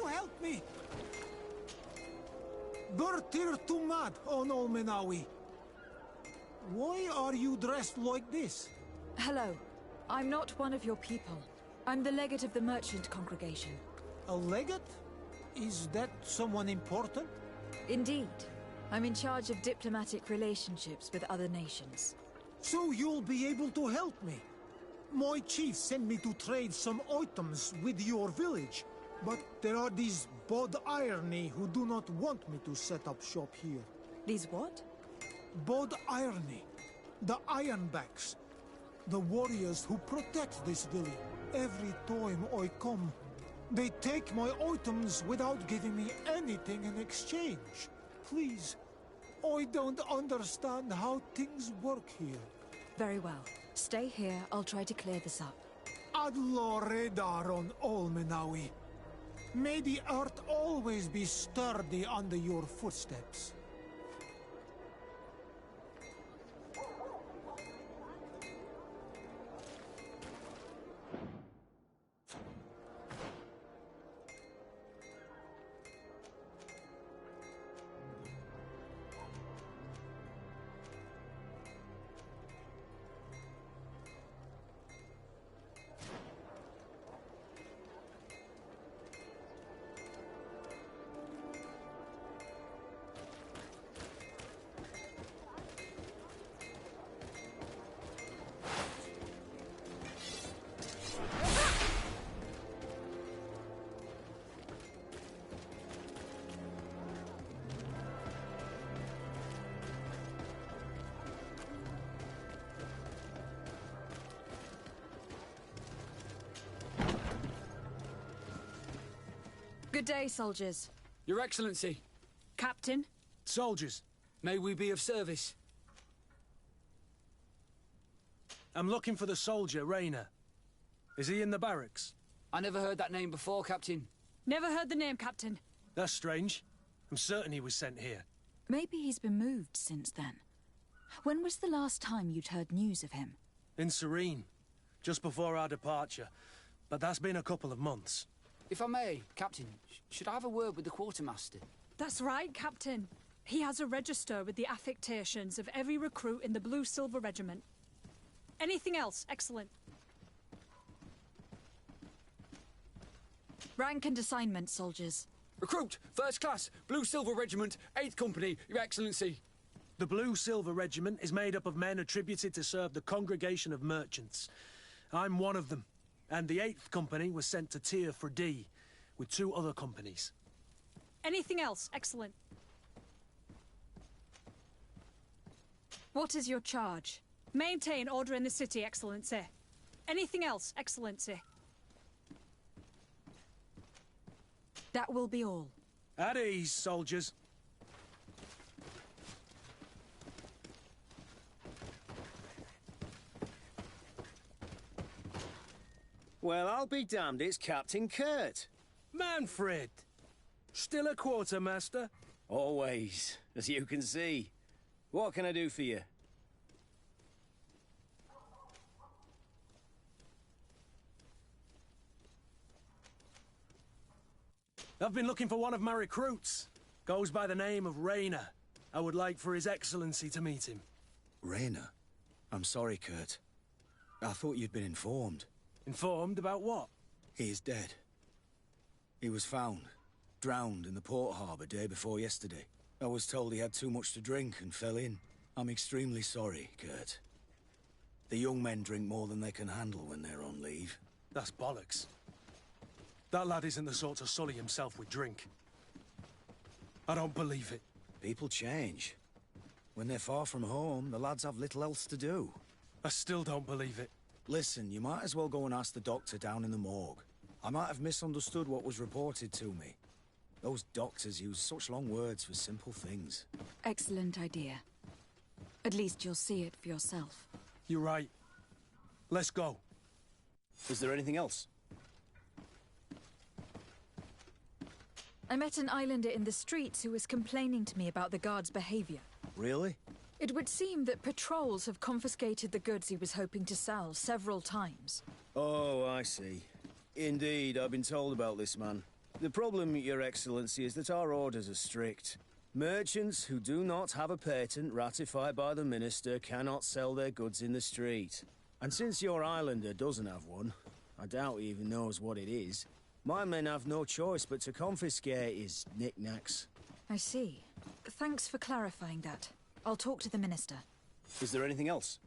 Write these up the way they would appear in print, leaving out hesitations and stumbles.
you help me? Bertir Tumad on Olmenawi. Why are you dressed like this? Hello. I'm not one of your people. I'm the legate of the merchant congregation. A legate? Is that someone important? Indeed. I'm in charge of diplomatic relationships with other nations. So you'll be able to help me. My chief sent me to trade some items with your village, but there are these Bod Irony who do not want me to set up shop here. These what? Bod Irony. The Ironbacks. The warriors who protect this village. Every time I come, they take my items without giving me anything in exchange. Please, I don't understand how things work here. Very well. Stay here, I'll try to clear this up. Adlo Redar on Olmenawi. May the earth always be sturdy under your footsteps. Good day, soldiers. Your Excellency. Captain? Soldiers, May we be of service? I'm looking for the soldier, Rayner. Is he in the barracks? I never heard that name before, Captain. Never heard the name, Captain. That's strange. I'm certain he was sent here. Maybe he's been moved since then. When was the last time you'd heard news of him? In Serene, just before our departure. But that's been a couple of months. If I may, Captain, should I have a word with the quartermaster? That's right, Captain. He has a register with the affectations of every recruit in the Blue Silver Regiment. Anything else? Excellent. Rank and assignment, soldiers. Recruit, first class, Blue Silver Regiment, 8th Company, Your Excellency. The Blue Silver Regiment is made up of men attributed to serve the Congregation of Merchants. I'm one of them, and the 8th Company was sent to Tier for D, with 2 other companies. Anything else? Excellent. What is your charge? Maintain order in the city, Excellency. Anything else? Excellency. That will be all. At ease, soldiers. Well, I'll be damned, it's Captain Kurt. Manfred! Still a quartermaster? Always, as you can see. What can I do for you? I've been looking for one of my recruits. Goes by the name of Rayner. I would like for His Excellency to meet him. Rayner? I'm sorry, Kurt. I thought you'd been informed. Informed about what? He is dead. He was found, drowned in the port harbour day before yesterday. I was told he had too much to drink and fell in. I'm extremely sorry, Kurt. The young men drink more than they can handle when they're on leave. That's bollocks. That lad isn't the sort to sully himself with drink. I don't believe it. People change. When they're far from home, the lads have little else to do. I still don't believe it. Listen, you might as well go and ask the doctor down in the morgue. I might have misunderstood what was reported to me. Those doctors use such long words for simple things. Excellent idea. At least you'll see it for yourself. You're right. Let's go. Is there anything else? I met an islander in the streets who was complaining to me about the guard's behavior. Really? It would seem that patrols have confiscated the goods he was hoping to sell several times. Oh, I see. Indeed, I've been told about this man. The problem, Your Excellency, is that our orders are strict. Merchants who do not have a patent ratified by the Minister cannot sell their goods in the street. And since your islander doesn't have one, I doubt he even knows what it is, my men have no choice but to confiscate his knickknacks. I see. Thanks for clarifying that. I'll talk to the Minister. Is there anything else?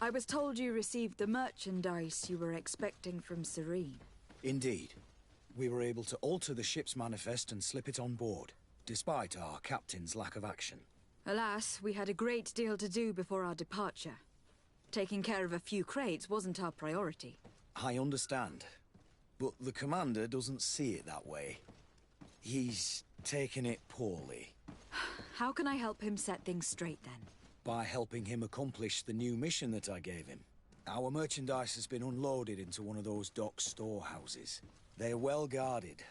I was told you received the merchandise you were expecting from Serene. Indeed. We were able to alter the ship's manifest and slip it on board, despite our captain's lack of action. Alas, we had a great deal to do before our departure. Taking care of a few crates wasn't our priority. I understand, but the commander doesn't see it that way. He's taken it poorly. How can I help him set things straight, then? By helping him accomplish the new mission that I gave him. Our merchandise has been unloaded into one of those dock storehouses. They're well guarded.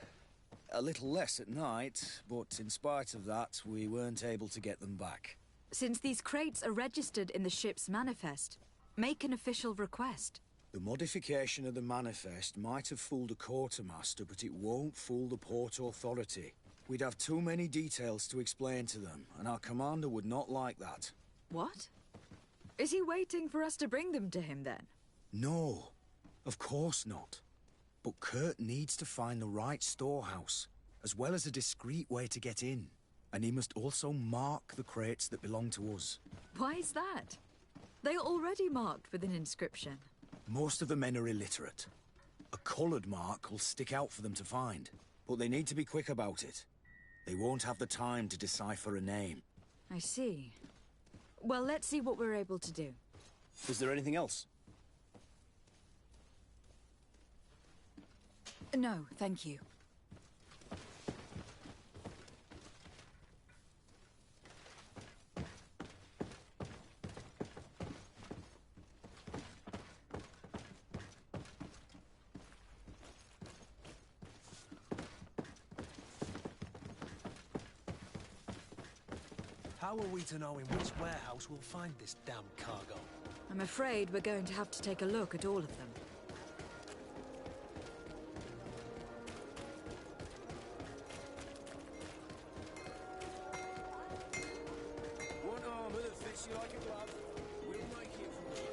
A little less at night, but in spite of that, we weren't able to get them back. Since these crates are registered in the ship's manifest, make an official request. The modification of the manifest might have fooled a quartermaster, but it won't fool the Port Authority. We'd have too many details to explain to them, and our commander would not like that. What? Is he waiting for us to bring them to him, then? No, of course not. But Kurt needs to find the right storehouse, as well as a discreet way to get in. And he must also mark the crates that belong to us. Why is that? They are already marked with an inscription. Most of the men are illiterate. A coloured mark will stick out for them to find, but they need to be quick about it. They won't have the time to decipher a name. I see. Well, let's see what we're able to do. Is there anything else? No, thank you. How are we to know in which warehouse we'll find this damn cargo? I'm afraid we're going to have to take a look at all of them. One armor that fits you like a glove. We'll make it for you.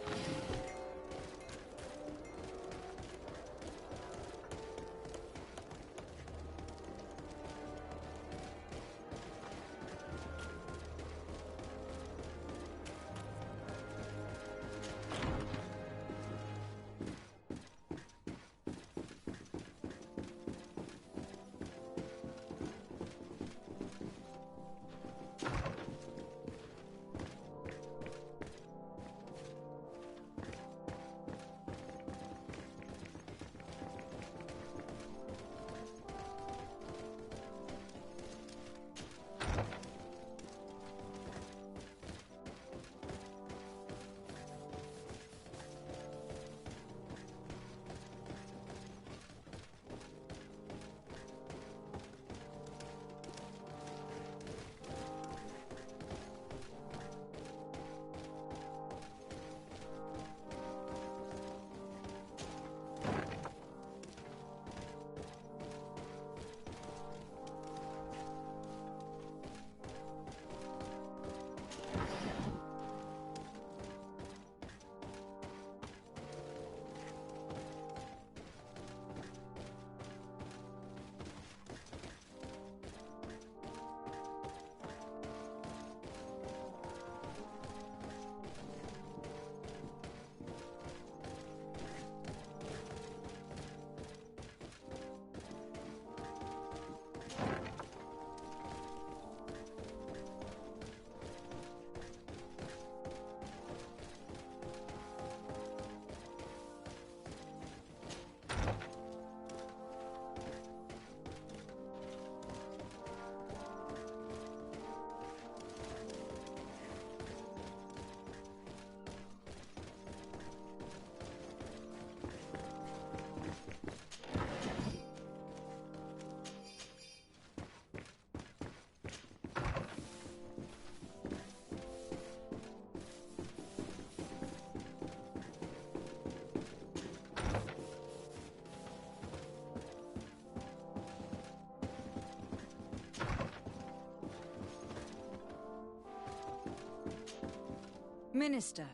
Minister.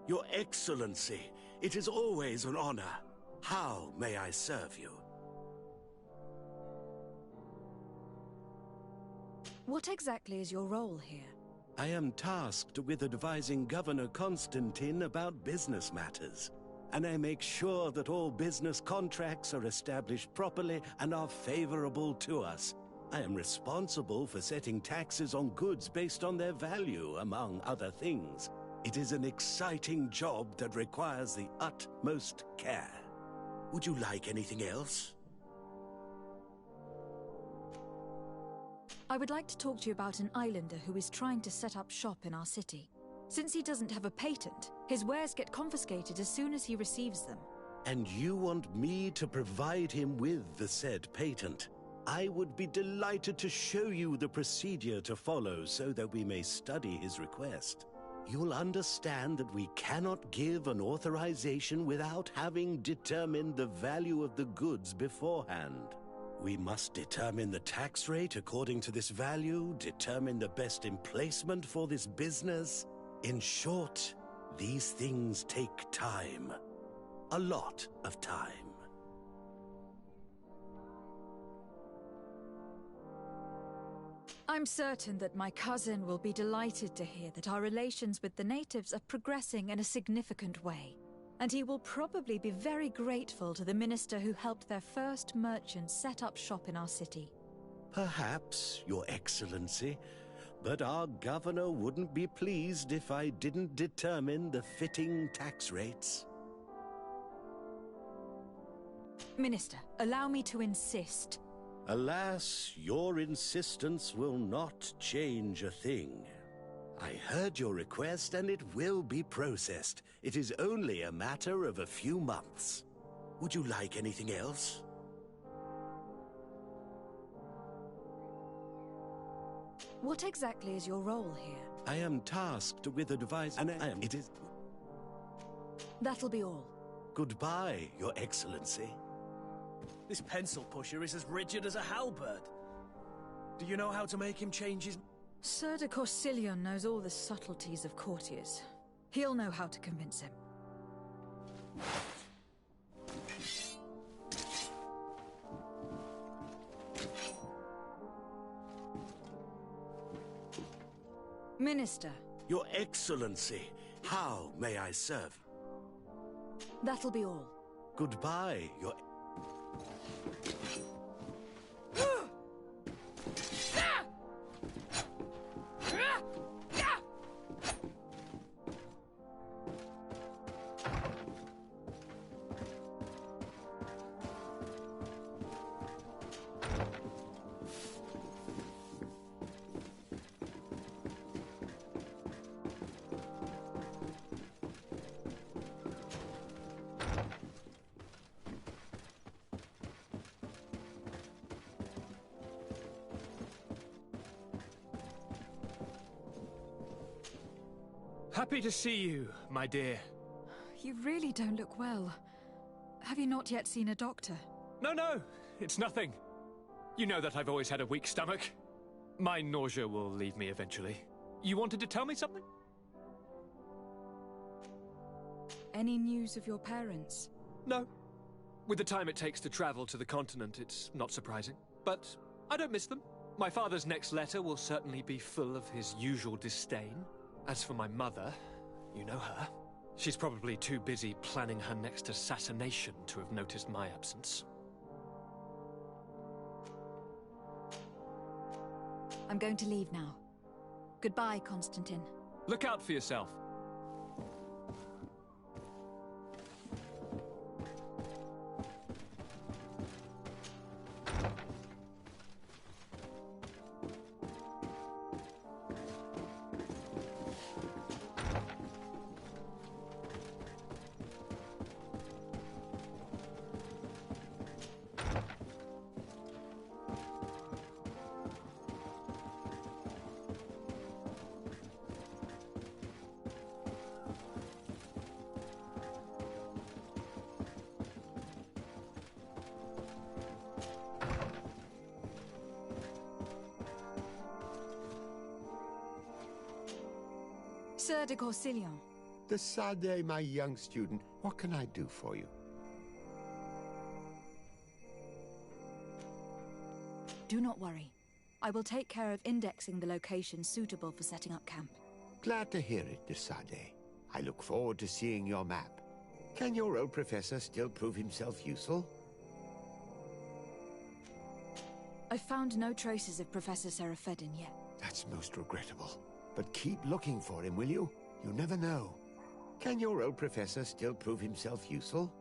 Your Excellency, it is always an honor. How may I serve you? What exactly is your role here? I am tasked with advising Governor Constantine about business matters, and I make sure that all business contracts are established properly and are favorable to us. I am responsible for setting taxes on goods based on their value, among other things. It is an exciting job that requires the utmost care. Would you like anything else? I would like to talk to you about an islander who is trying to set up shop in our city. Since he doesn't have a patent, his wares get confiscated as soon as he receives them. And you want me to provide him with the said patent? I would be delighted to show you the procedure to follow so that we may study his request. You'll understand that we cannot give an authorization without having determined the value of the goods beforehand. We must determine the tax rate according to this value, determine the best emplacement for this business. In short, these things take time. A lot of time. I'm certain that my cousin will be delighted to hear that our relations with the natives are progressing in a significant way. And he will probably be very grateful to the minister who helped their first merchants set up shop in our city. Perhaps, Your Excellency, but our governor wouldn't be pleased if I didn't determine the fitting tax rates. Minister, allow me to insist. Alas, your insistence will not change a thing. I heard your request and it will be processed. It is only a matter of a few months. Would you like anything else? What exactly is your role here? I am tasked with advising, and it is... That'll be all. Goodbye, Your Excellency. This pencil pusher is as rigid as a halberd. Do you know how to make him change his... Sir de Corsilion knows all the subtleties of courtiers. He'll know how to convince him. Minister. Your Excellency, how may I serve? That'll be all. Goodbye, Your... Happy to see you, my dear. You really don't look well. Have you not yet seen a doctor? No, it's nothing. You know that I've always had a weak stomach. My nausea will leave me eventually. You wanted to tell me something? Any news of your parents? No. With the time it takes to travel to the continent, it's not surprising. But I don't miss them. My father's next letter will certainly be full of his usual disdain. As for my mother, you know her. She's probably too busy planning her next assassination to have noticed my absence. I'm going to leave now. Goodbye, Constantine. Look out for yourself. Sir de Corsilion, Desade, my young student, what can I do for you? Do not worry. I will take care of indexing the locations suitable for setting up camp. Glad to hear it, Desade. I look forward to seeing your map. Can your old professor still prove himself useful? I've found no traces of Professor Seraphedin yet. That's most regrettable. But keep looking for him, will you? You never know. Can your old professor still prove himself useful?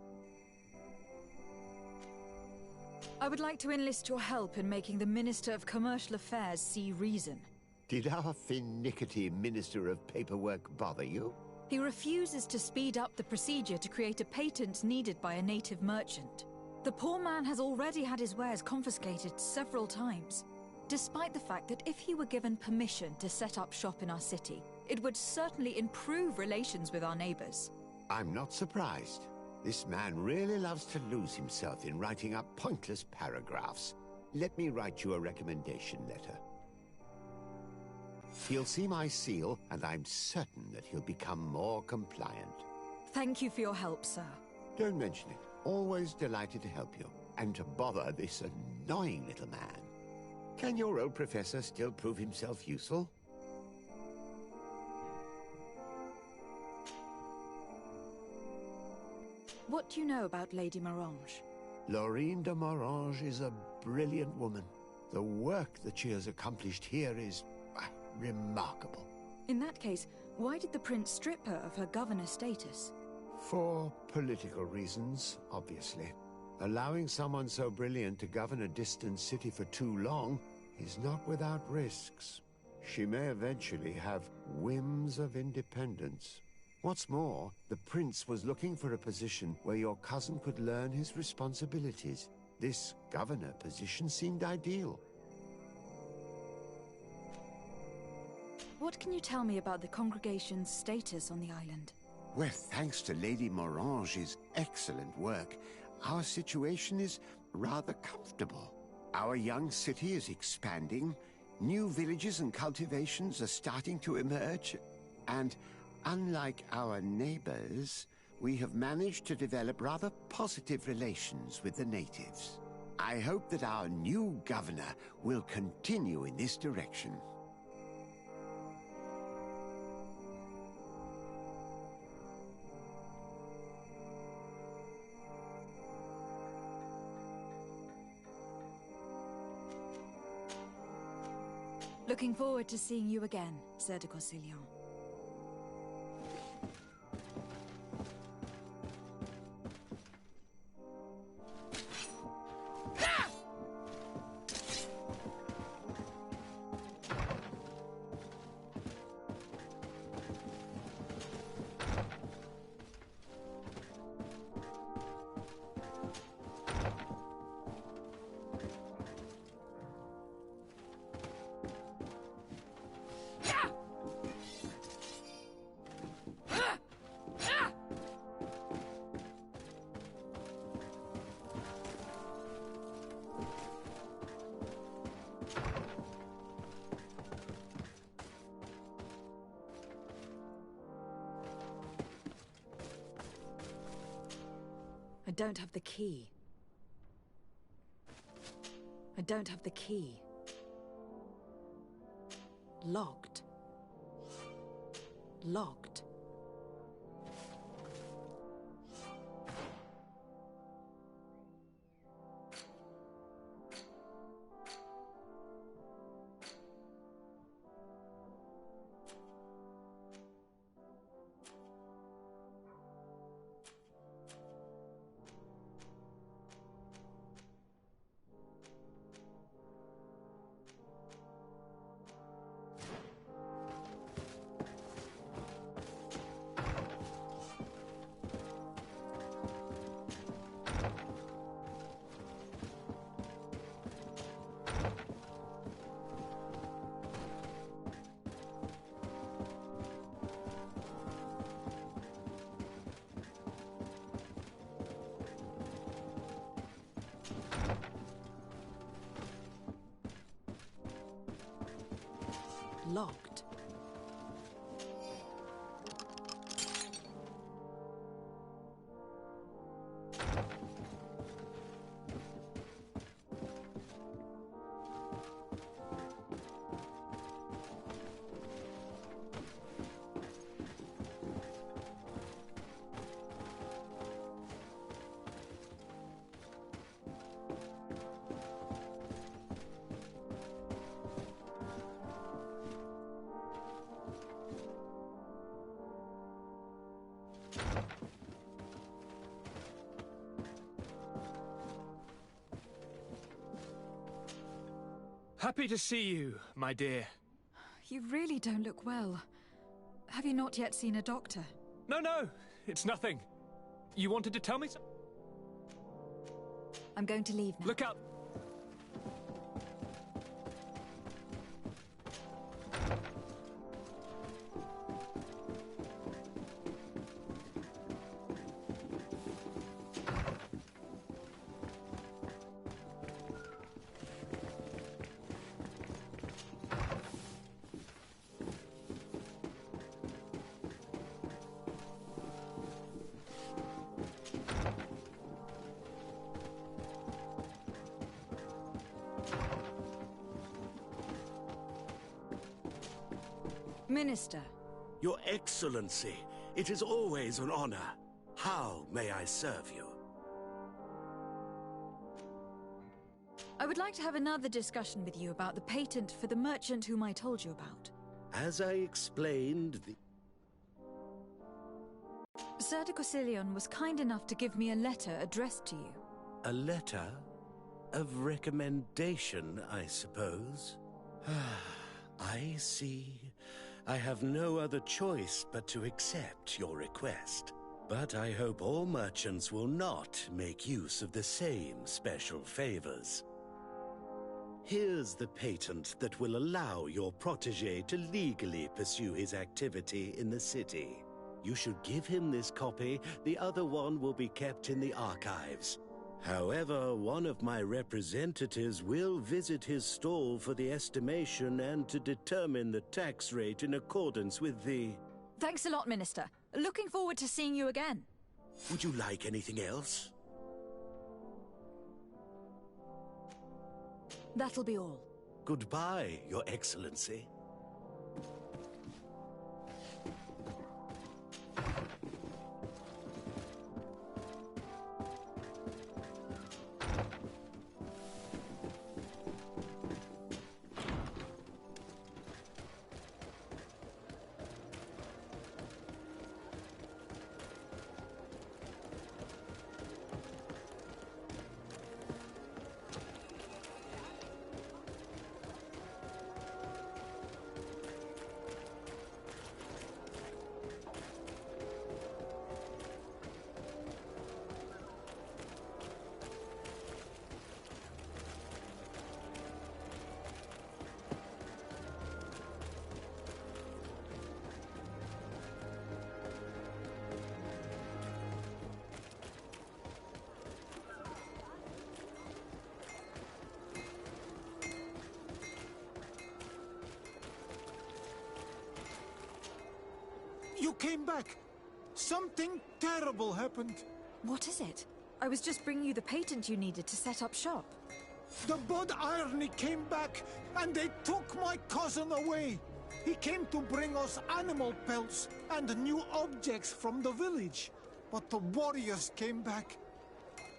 I would like to enlist your help in making the Minister of Commercial Affairs see reason. Did our finicky Minister of Paperwork bother you? He refuses to speed up the procedure to create a patent needed by a native merchant. The poor man has already had his wares confiscated several times, despite the fact that if he were given permission to set up shop in our city, it would certainly improve relations with our neighbors. I'm not surprised. This man really loves to lose himself in writing up pointless paragraphs. Let me write you a recommendation letter. He'll see my seal, and I'm certain that he'll become more compliant. Thank you for your help, sir. Don't mention it. Always delighted to help you, and to bother this annoying little man. Can your old professor still prove himself useful? What do you know about Lady Morange? Laurine de Morange is a brilliant woman. The work that she has accomplished here is remarkable. In that case, why did the prince strip her of her governor status? For political reasons, obviously. Allowing someone so brilliant to govern a distant city for too long is not without risks. She may eventually have whims of independence. What's more, the prince was looking for a position where your cousin could learn his responsibilities. This governor position seemed ideal. What can you tell me about the congregation's status on the island? Well, thanks to Lady Morange's excellent work, our situation is rather comfortable. Our young city is expanding, new villages and cultivations are starting to emerge, and unlike our neighbors, we have managed to develop rather positive relations with the natives. I hope that our new governor will continue in this direction. Looking forward to seeing you again, Sir de Corsillon. I don't have the key. I don't have the key. Locked. Locked. Locked. Happy to see you, my dear. You really don't look well. Have you not yet seen a doctor? No, it's nothing. You wanted to tell me something? I'm going to leave now. Look out! Minister. Your Excellency, it is always an honor. How may I serve you? I would like to have another discussion with you about the patent for the merchant whom I told you about. As I explained, Sir de Corsilion was kind enough to give me a letter addressed to you. a letter of recommendation, I suppose. I see. I have no other choice but to accept your request. But I hope all merchants will not make use of the same special favors. Here's the patent that will allow your protégé to legally pursue his activity in the city. You should give him this copy. The other one will be kept in the archives. However, one of my representatives will visit his stall for the estimation and to determine the tax rate in accordance with the... Thanks a lot, Minister. Looking forward to seeing you again. Would you like anything else? That'll be all. Goodbye, Your Excellency. You came back. Something terrible happened. What is it? I was just bringing you the patent you needed to set up shop. The Bod Irony came back, and they took my cousin away. He came to bring us animal pelts and new objects from the village. But the warriors came back.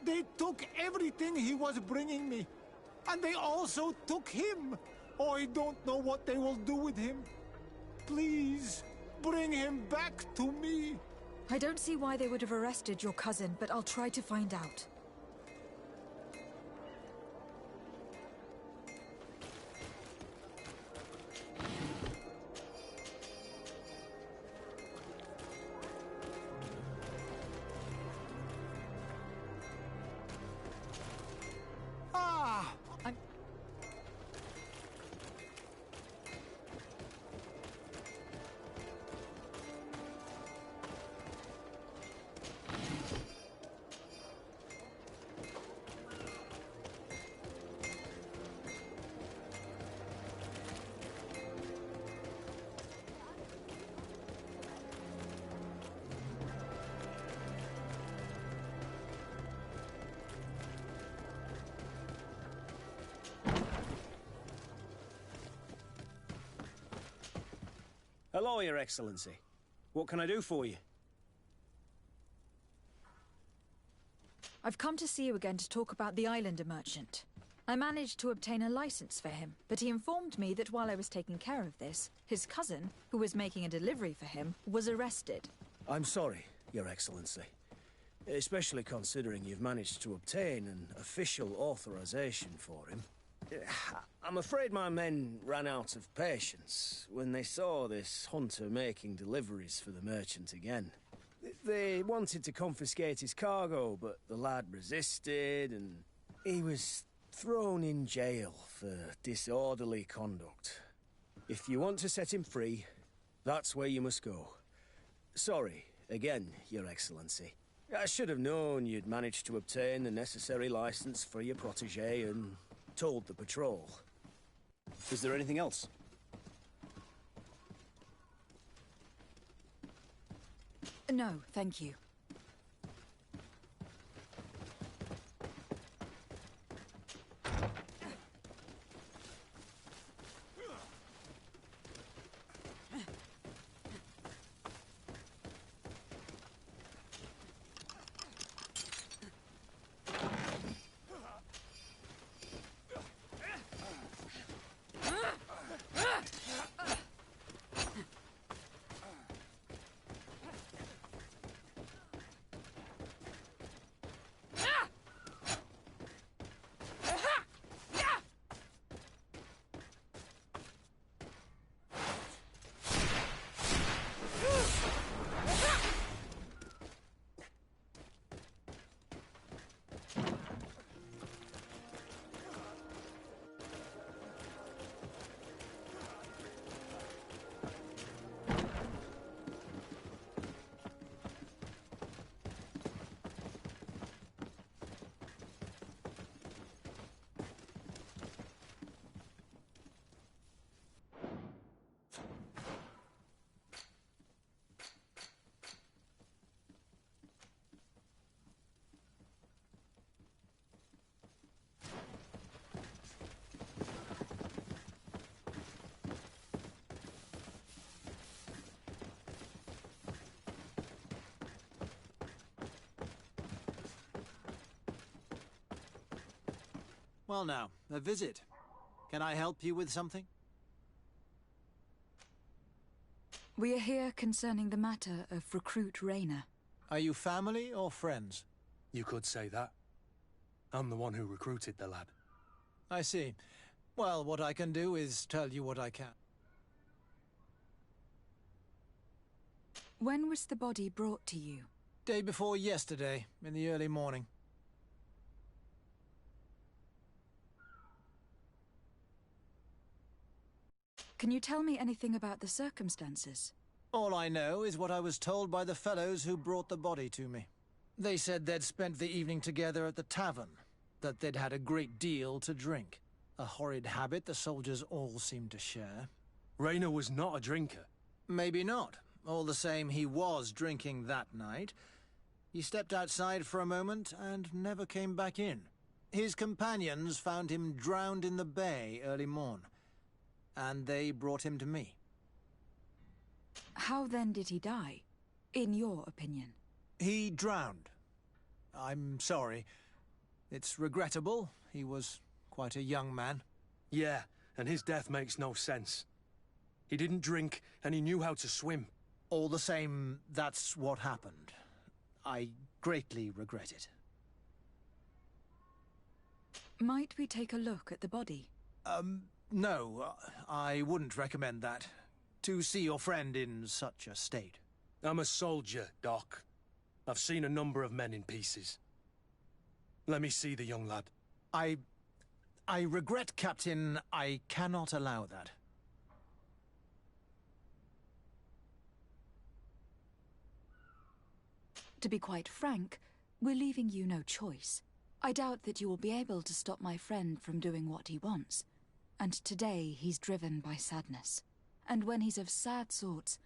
They took everything he was bringing me. And they also took him. I don't know what they will do with him. Please, bring him back to me. I don't see why they would have arrested your cousin, but I'll try to find out. Ah! Hello, Your Excellency. What can I do for you? I've come to see you again to talk about the Islander merchant. I managed to obtain a license for him, but he informed me that while I was taking care of this, his cousin, who was making a delivery for him, was arrested. I'm sorry, Your Excellency. Especially considering you've managed to obtain an official authorization for him. I'm afraid my men ran out of patience when they saw this hunter making deliveries for the merchant again. They wanted to confiscate his cargo, but the lad resisted, and he was thrown in jail for disorderly conduct. If you want to set him free, that's where you must go. Sorry, again, Your Excellency. I should have known you'd managed to obtain the necessary license for your protégé and told the patrol. Is there anything else? No, thank you. Well now, a visit. Can I help you with something? We are here concerning the matter of Recruit Rayner. Are you family or friends? You could say that. I'm the one who recruited the lad. I see. Well, what I can do is tell you what I can. When was the body brought to you? Day before yesterday, in the early morning. Can you tell me anything about the circumstances? All I know is what I was told by the fellows who brought the body to me. They said they'd spent the evening together at the tavern, that they'd had a great deal to drink. A horrid habit the soldiers all seemed to share. Rayner was not a drinker. Maybe not. All the same, he was drinking that night. He stepped outside for a moment and never came back in. His companions found him drowned in the bay early morn, and they brought him to me. How then did he die, in your opinion? He drowned. I'm sorry. It's regrettable. He was quite a young man. Yeah, and his death makes no sense. He didn't drink, and he knew how to swim. All the same, that's what happened. I greatly regret it. Might we take a look at the body? No, I wouldn't recommend that. To see your friend in such a state. I'm a soldier, Doc. I've seen a number of men in pieces. Let me see the young lad. I regret, Captain. I cannot allow that. To be quite frank, we're leaving you no choice. I doubt that you will be able to stop my friend from doing what he wants. And today he's driven by sadness. And when he's of sad sorts,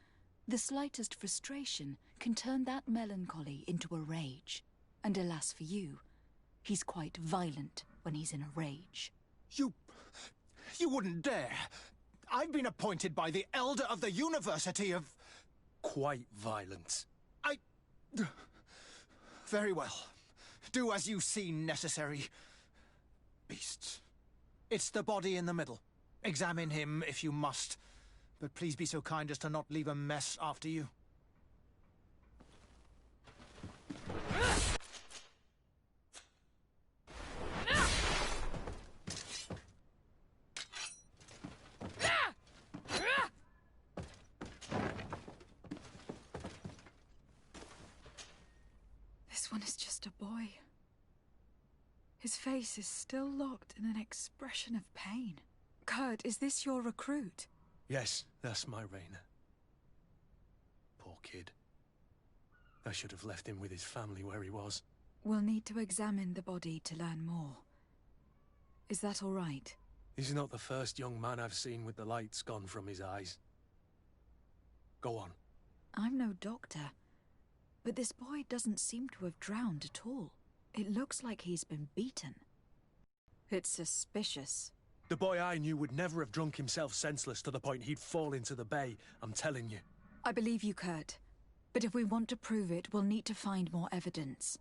the slightest frustration can turn that melancholy into a rage. And alas for you, he's quite violent when he's in a rage. You wouldn't dare! I've been appointed by the Elder of the University of... Quite violent. Very well. Do as you see necessary. Beasts. It's the body in the middle. Examine him if you must. But please be so kind as to not leave a mess after you. face is still locked in an expression of pain. Kurt, is this your recruit? Yes, that's my Rainer. Poor kid. I should have left him with his family where he was. We'll need to examine the body to learn more. Is that all right? He's not the first young man I've seen with the lights gone from his eyes. Go on. I'm no doctor, but this boy doesn't seem to have drowned at all. It looks like he's been beaten. It's suspicious. The boy I knew would never have drunk himself senseless to the point he'd fall into the bay, I'm telling you. I believe you, Kurt. But if we want to prove it, we'll need to find more evidence.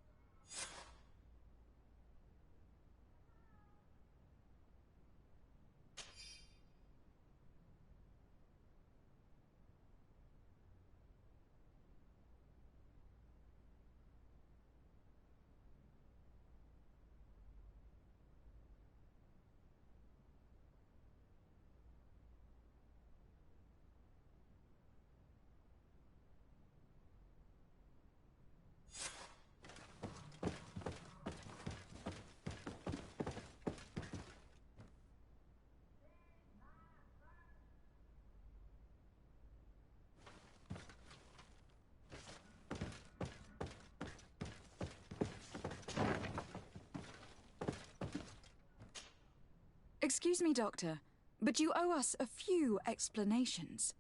Excuse me, Doctor, but you owe us a few explanations.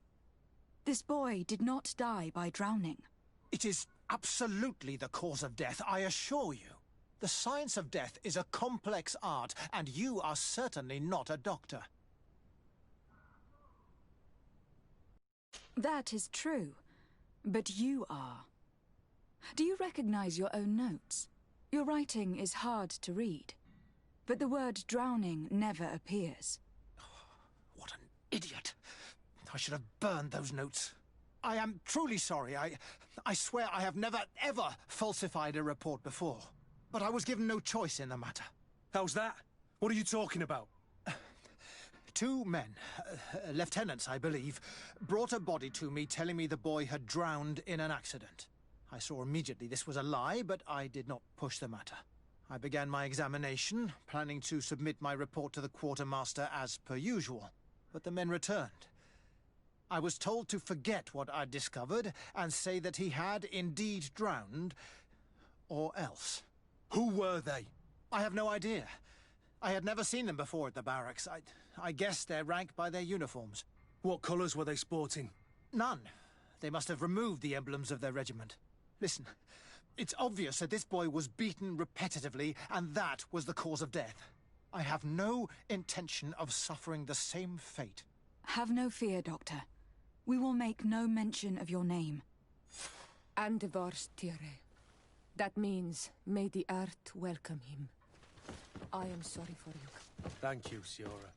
This boy did not die by drowning. It is absolutely the cause of death, I assure you. The science of death is a complex art, and you are certainly not a doctor. That is true, but you are. Do you recognize your own notes? Your writing is hard to read, but the word drowning never appears. What an idiot. I should have burned those notes. I am truly sorry. I swear I have never, ever falsified a report before. But I was given no choice in the matter. How's that? What are you talking about? Two men, lieutenants, I believe, brought a body to me telling me the boy had drowned in an accident. I saw immediately this was a lie, but I did not push the matter. I began my examination, planning to submit my report to the quartermaster as per usual. But the men returned. I was told to forget what I'd discovered and say that he had indeed drowned, or else. Who were they? I have no idea. I had never seen them before at the barracks. I guessed their rank by their uniforms. What colours were they sporting? None. They must have removed the emblems of their regiment. Listen, it's obvious that this boy was beaten repetitively, and that was the cause of death. I have no intention of suffering the same fate. Have no fear, Doctor. We will make no mention of your name. Andevars Tire. That means, may the earth welcome him. I am sorry for you. Thank you, Siora.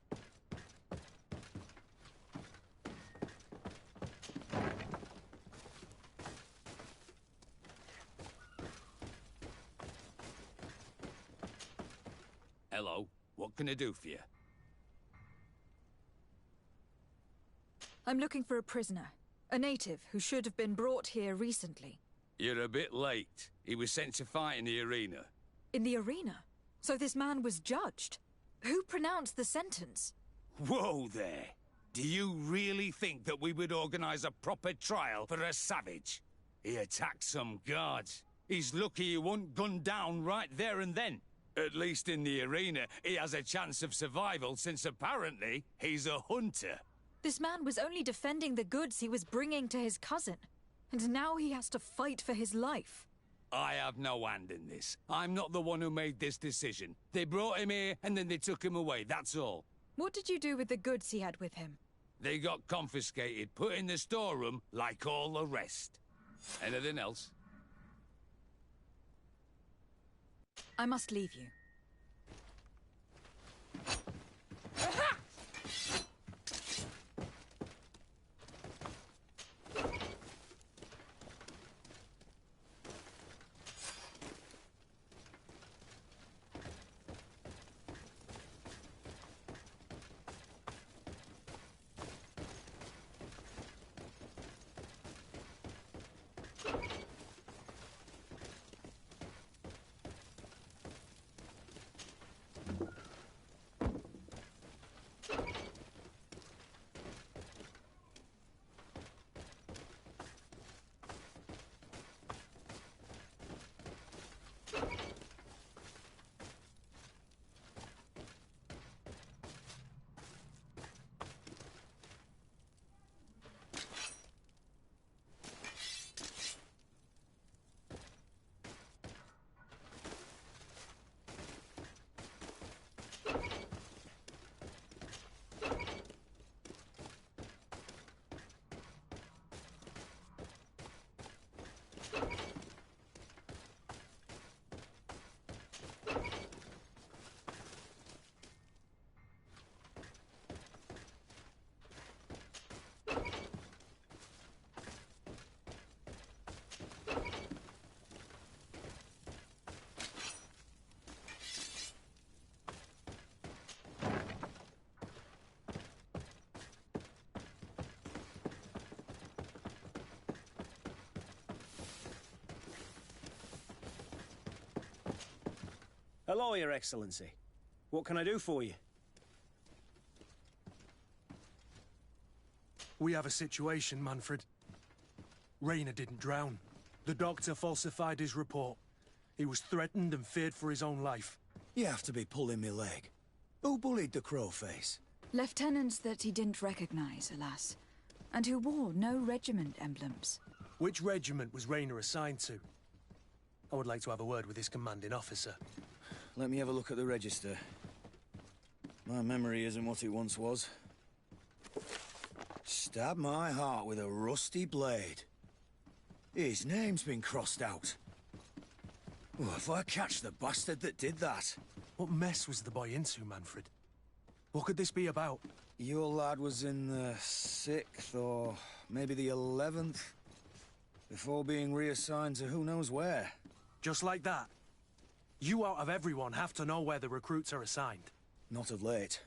Hello. What can I do for you? I'm looking for a prisoner. A native who should have been brought here recently. You're a bit late. He was sent to fight in the arena. In the arena? So this man was judged? Who pronounced the sentence? Whoa there! Do you really think that we would organize a proper trial for a savage? He attacked some guards. He's lucky he wasn't gunned down right there and then. At least in the arena, he has a chance of survival since apparently he's a hunter. This man was only defending the goods he was bringing to his cousin. And now he has to fight for his life. I have no hand in this. I'm not the one who made this decision. They brought him here and then they took him away, that's all. What did you do with the goods he had with him? They got confiscated, put in the storeroom like all the rest. Anything else? I must leave you. Hello, Your Excellency. What can I do for you? We have a situation, Manfred. Rainer didn't drown. The doctor falsified his report. He was threatened and feared for his own life. You have to be pulling me leg. Who bullied the crowface? Lieutenants that he didn't recognize, alas, and who wore no regiment emblems. Which regiment was Rainer assigned to? I would like to have a word with his commanding officer. Let me have a look at the register. My memory isn't what it once was. Stab my heart with a rusty blade. His name's been crossed out. Oh, if I catch the bastard that did that. What mess was the boy into, Manfred? What could this be about? Your lad was in the 6th or maybe the 11th, before being reassigned to who knows where. Just like that? You out of everyone have to know where the recruits are assigned. Not of late.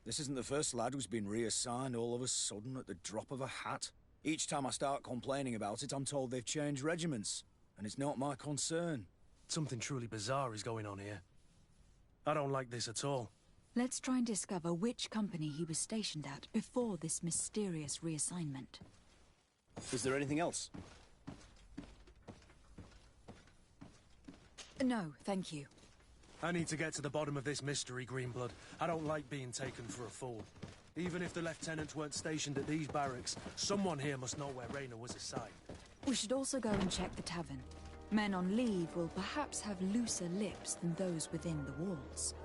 This isn't the first lad who's been reassigned all of a sudden at the drop of a hat. Each time I start complaining about it, I'm told they've changed regiments, and it's not my concern. Something truly bizarre is going on here. I don't like this at all. Let's try and discover which company he was stationed at before this mysterious reassignment. Is there anything else? No, thank you. I need to get to the bottom of this mystery, Greenblood. I don't like being taken for a fool. Even if the lieutenants weren't stationed at these barracks, someone here must know where Rainer was assigned. We should also go and check the tavern. Men on leave will perhaps have looser lips than those within the walls.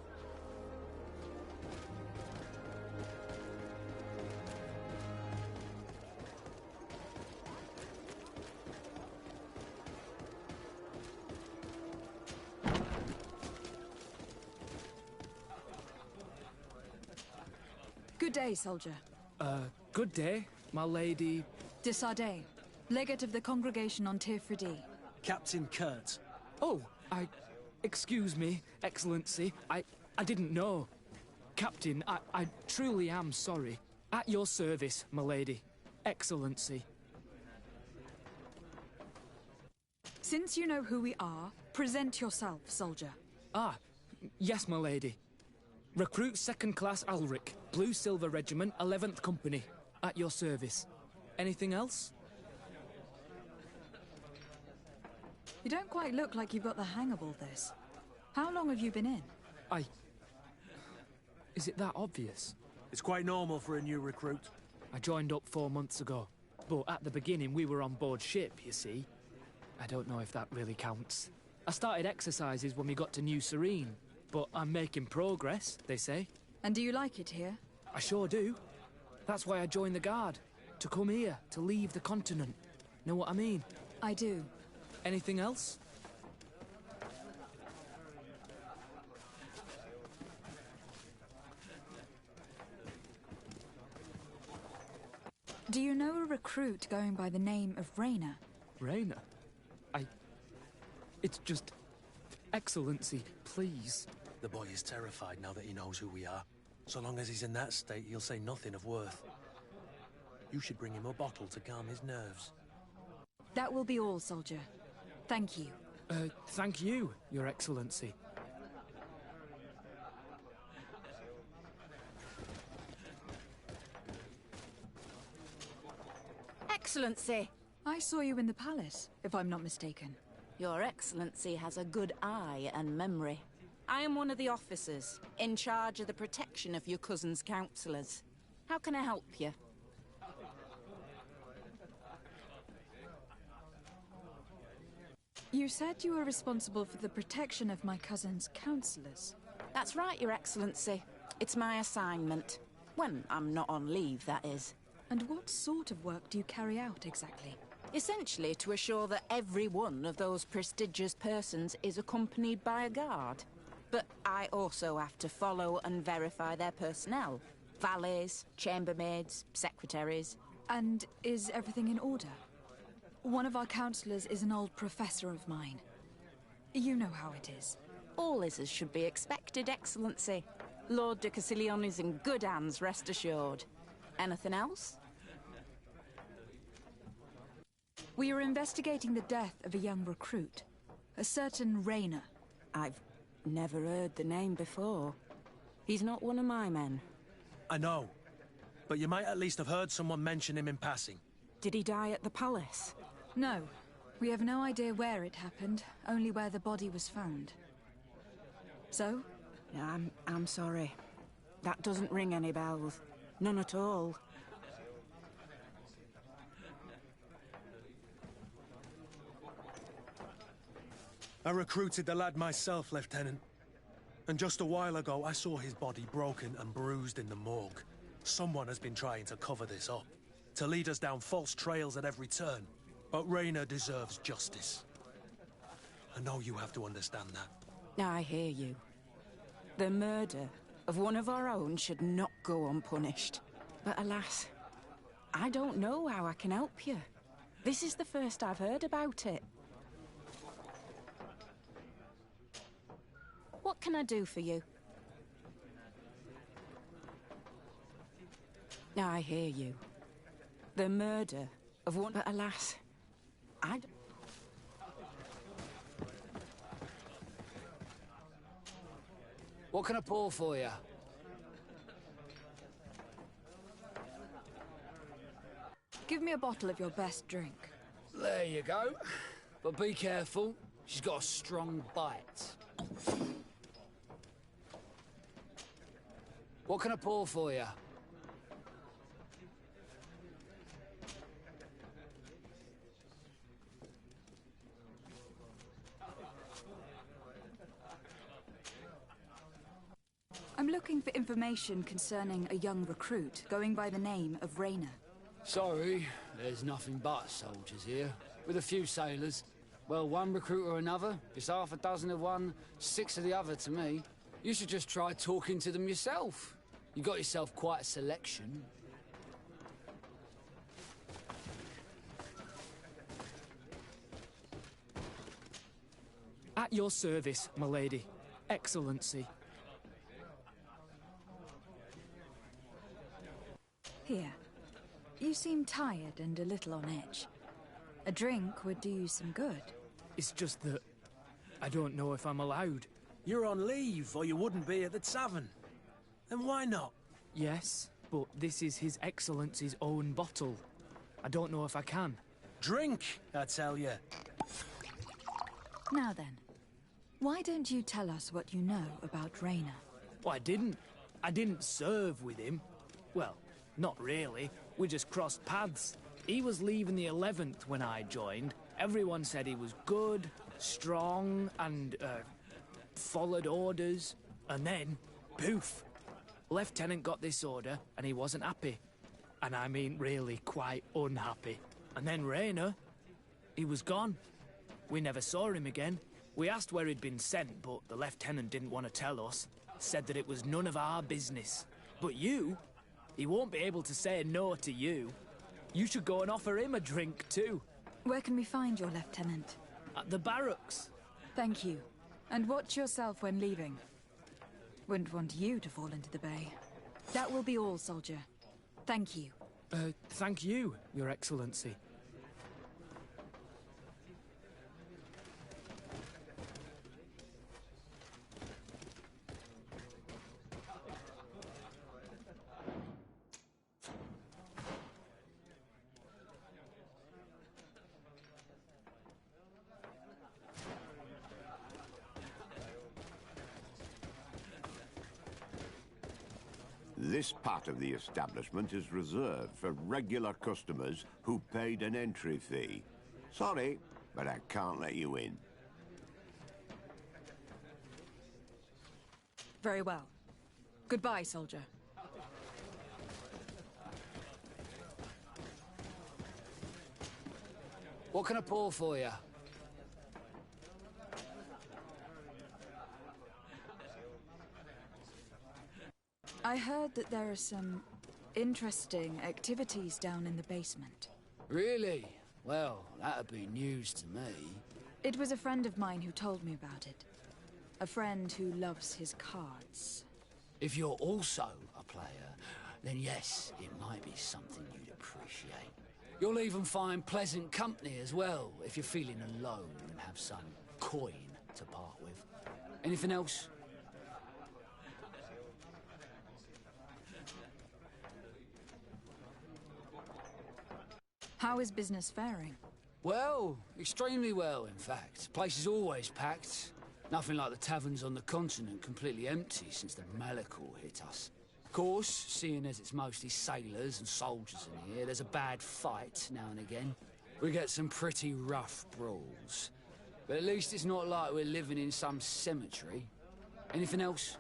Good day, soldier. Good day, my lady... De Sardet, legate of the congregation on Tirfredi. Captain Kurt. Oh, excuse me, Excellency. I didn't know. Captain, I truly am sorry. At your service, my lady. Excellency. Since you know who we are, present yourself, soldier. Ah, yes, my lady. Recruit 2nd Class Alric, Blue Silver Regiment, 11th Company. At your service. Anything else? You don't quite look like you've got the hang of all this. How long have you been in? Is it that obvious? It's quite normal for a new recruit. I joined up 4 months ago. But at the beginning, we were on board ship, you see. I don't know if that really counts. I started exercises when we got to New Serene. But I'm making progress, they say. And do you like it here? I sure do. That's why I joined the Guard. To come here, to leave the continent. Know what I mean? I do. Anything else? Do you know a recruit going by the name of Rainer? Rainer? It's just... Excellency, please. The boy is terrified now that he knows who we are. So long as he's in that state, he'll say nothing of worth. You should bring him a bottle to calm his nerves. That will be all, soldier. Thank you. Thank you, Your Excellency. Excellency! I saw you in the palace, if I'm not mistaken. Your Excellency has a good eye and memory. I am one of the officers, in charge of the protection of your cousin's councillors. How can I help you? You said you were responsible for the protection of my cousin's councillors. That's right, Your Excellency. It's my assignment. When I'm not on leave, that is. And what sort of work do you carry out, exactly? Essentially to assure that every one of those prestigious persons is accompanied by a guard. But I also have to follow and verify their personnel. Valets, chambermaids, secretaries. And is everything in order? One of our councillors is an old professor of mine. You know how it is. All is as should be expected, Excellency. Lord de Cassillon is in good hands, rest assured. Anything else? We are investigating the death of a young recruit. A certain Rainer. I've Never heard the name before. He's not one of my men. I know. But you might at least have heard someone mention him in passing. Did he die at the palace? No. We have no idea where it happened, only where the body was found. So? I'm sorry. That doesn't ring any bells. None at all. I recruited the lad myself, Lieutenant. And just a while ago, I saw his body broken and bruised in the morgue. Someone has been trying to cover this up, to lead us down false trails at every turn. But Raina deserves justice. I know you have to understand that. I hear you. The murder of one of our own should not go unpunished. But alas, I don't know how I can help you. This is the first I've heard about it. What can I do for you? I hear you. The murder of one... But alas, What can I pour for you? Give me a bottle of your best drink. There you go. But be careful. She's got a strong bite. What can I pour for you? I'm looking for information concerning a young recruit going by the name of Raina. Sorry, there's nothing but soldiers here, with a few sailors. Well, one recruit or another, it's half a dozen of one, 6 of the other to me. You should just try talking to them yourself. You got yourself quite a selection. At your service, my lady. Excellency. Here. You seem tired and a little on edge. A drink would do you some good. It's just that I don't know if I'm allowed. You're on leave, or you wouldn't be at the tavern. Then why not? Yes, but this is His Excellency's own bottle. I don't know if I can. Drink, I tell you. Now then, why don't you tell us what you know about Raina? Well, I didn't serve with him. Well, not really. We just crossed paths. He was leaving the 11th when I joined. Everyone said he was good, strong, and, followed orders. And then, poof! Lieutenant got this order, and he wasn't happy. And I mean really quite unhappy. And then Raina, he was gone. We never saw him again. We asked where he'd been sent, but the lieutenant didn't want to tell us. Said that it was none of our business. But you, he won't be able to say no to you. You should go and offer him a drink too. Where can we find your lieutenant? At the barracks. Thank you. And watch yourself when leaving. Wouldn't want you to fall into the bay. That will be all, soldier. Thank you. Thank you, Your Excellency. This part of the establishment is reserved for regular customers who paid an entry fee. Sorry, but I can't let you in. Very well. Goodbye, soldier. What can I pour for you? I heard that there are some interesting activities down in the basement. Really? Well, that'd be news to me. It was a friend of mine who told me about it. A friend who loves his cards. If you're also a player, then yes, it might be something you'd appreciate. You'll even find pleasant company as well, if you're feeling alone and have some coin to part with. Anything else? How is business faring? Well, extremely well, in fact. Place is always packed. Nothing like the taverns on the continent completely empty since the Malachor hit us. Of course, seeing as it's mostly sailors and soldiers in here, there's a bad fight now and again. We get some pretty rough brawls. But at least it's not like we're living in some cemetery. Anything else?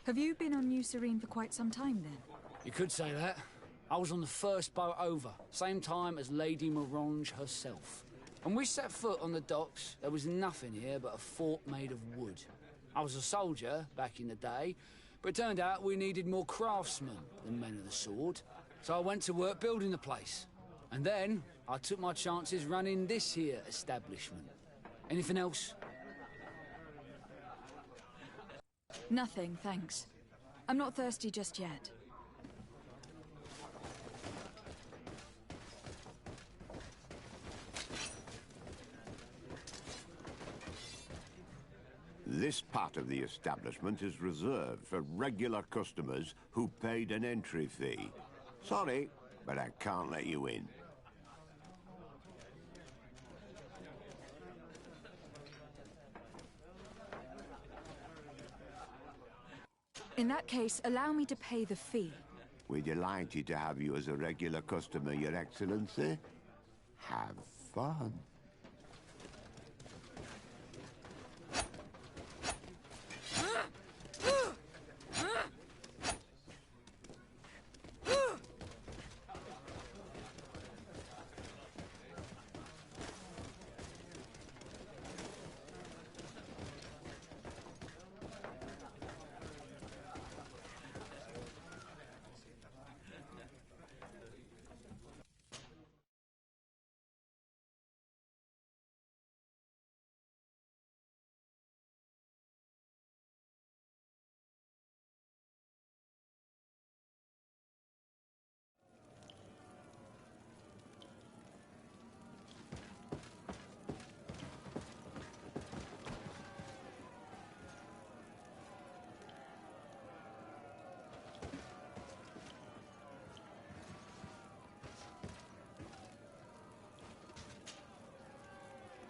Have you been on New Serene for quite some time, then? You could say that. I was on the first boat over, same time as Lady Morange herself. When we set foot on the docks, there was nothing here but a fort made of wood. I was a soldier back in the day, but it turned out we needed more craftsmen than men of the sword. So I went to work building the place. And then I took my chances running this here establishment. Anything else? Nothing, thanks. I'm not thirsty just yet. This part of the establishment is reserved for regular customers who paid an entry fee. Sorry, but I can't let you in. In that case, allow me to pay the fee. We're delighted to have you as a regular customer, Your Excellency. Have fun.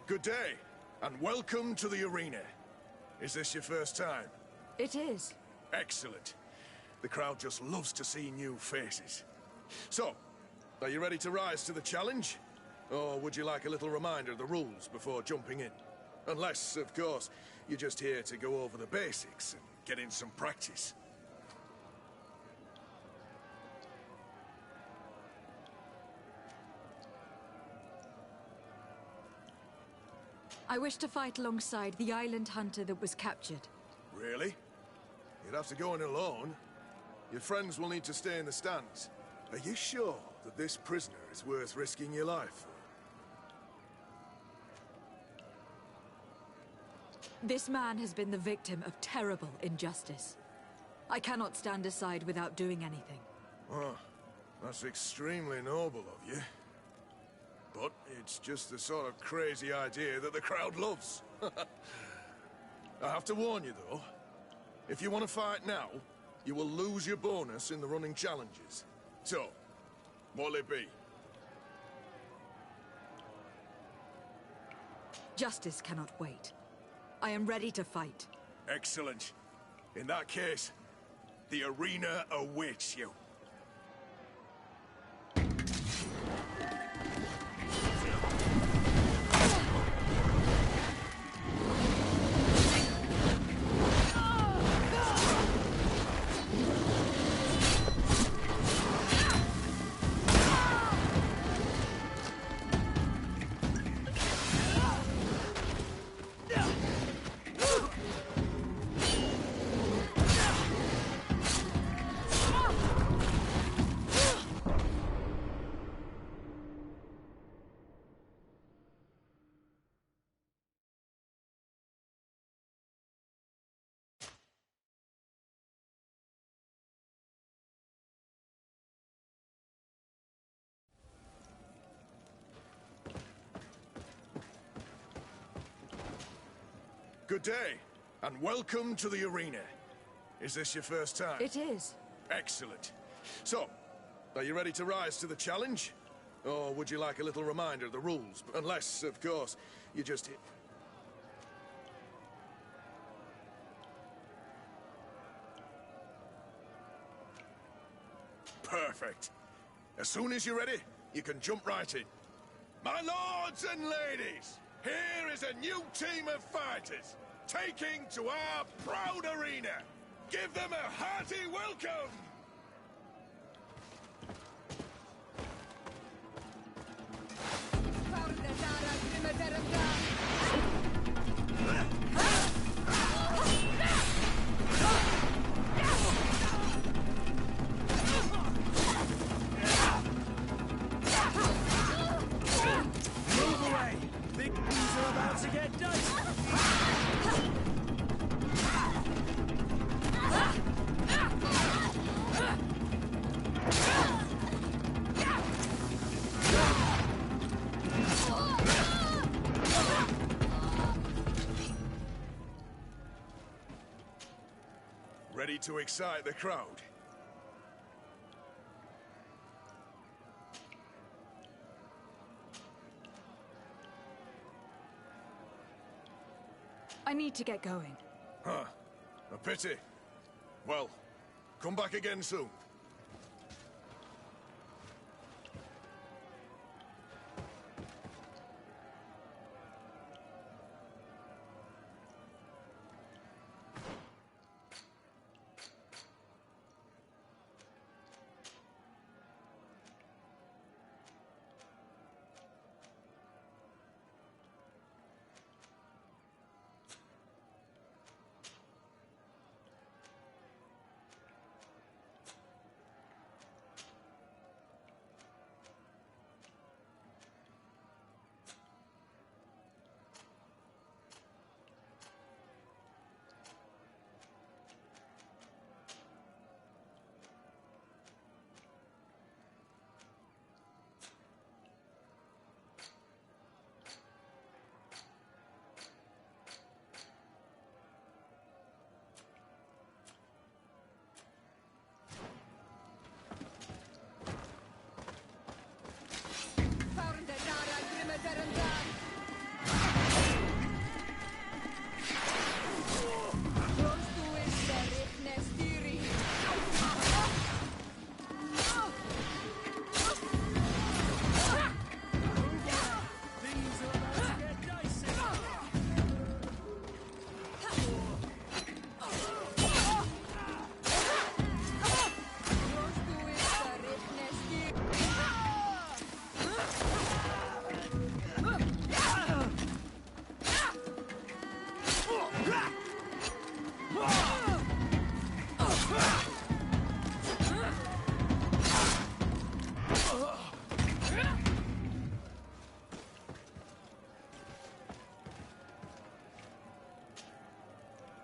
Good day, and welcome to the arena. Is this your first time? It is. Excellent. The crowd just loves to see new faces. So, are you ready to rise to the challenge? Or would you like a little reminder of the rules before jumping in? Unless, of course, you're just here to go over the basics and get in some practice. I wish to fight alongside the island hunter that was captured. Really? You'd have to go in alone. Your friends will need to stay in the stands. Are you sure that this prisoner is worth risking your life for? This man has been the victim of terrible injustice. I cannot stand aside without doing anything. Oh, that's extremely noble of you. But it's just the sort of crazy idea that the crowd loves. I have to warn you, though. If you want to fight now, you will lose your bonus in the running challenges. So, what'll it be? Justice cannot wait. I am ready to fight. Excellent. In that case, the arena awaits you. Good day, and welcome to the arena. Is this your first time? It is. Excellent. So, are you ready to rise to the challenge? Or would you like a little reminder of the rules? Unless, of course, you just... Perfect. As soon as you're ready, you can jump right in. My lords and ladies, here is a new team of fighters, taking to our proud arena. Give them a hearty welcome! Move away! Big things are about to get dicey! Ready to excite the crowd? I need to get going. Huh. A pity. Well, come back again soon.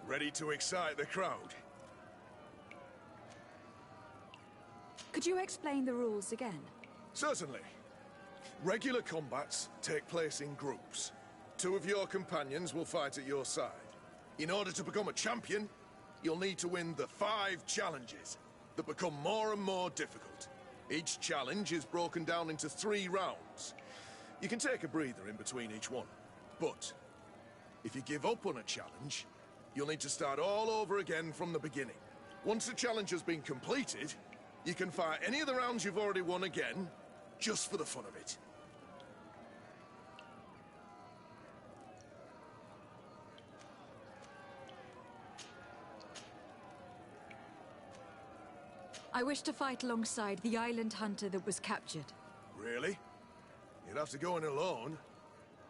Ready to excite the crowd? Could you explain the rules again? Certainly. Regular combats take place in groups. 2 of your companions will fight at your side. In order to become a champion, you'll need to win the 5 challenges that become more and more difficult. Each challenge is broken down into 3 rounds. You can take a breather in between each one. But if you give up on a challenge, you'll need to start all over again from the beginning. Once the challenge has been completed, you can fight any of the rounds you've already won again, just for the fun of it. I wish to fight alongside the island hunter that was captured. Really? You'd have to go in alone.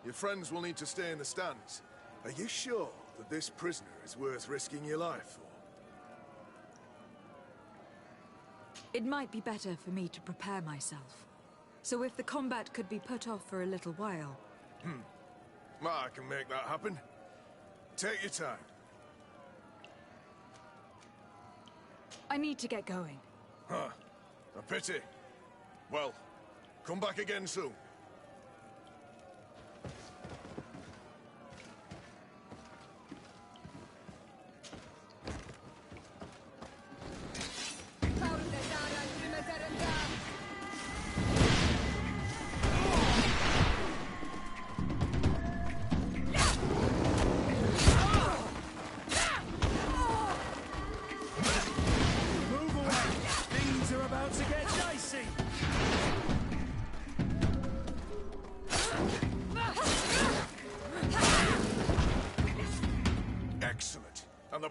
Your friends will need to stay in the stands. Are you sure that this prisoner is worth risking your life for? It might be better for me to prepare myself. So if the combat could be put off for a little while... I can make that happen. Take your time. I need to get going. Huh. A pity. Well, come back again soon.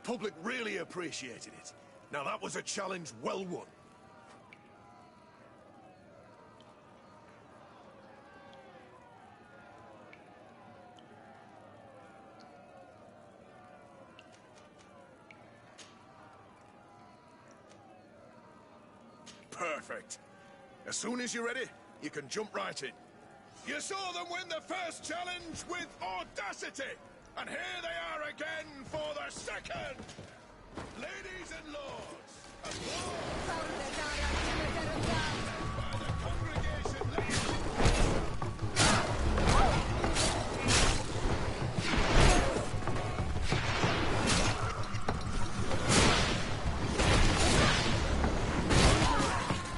public really appreciated it. Now that was a challenge well won. Perfect. As soon as you're ready, you can jump right in. You saw them win the first challenge with audacity, and here they are again for the second! Ladies and lords, by the congregation,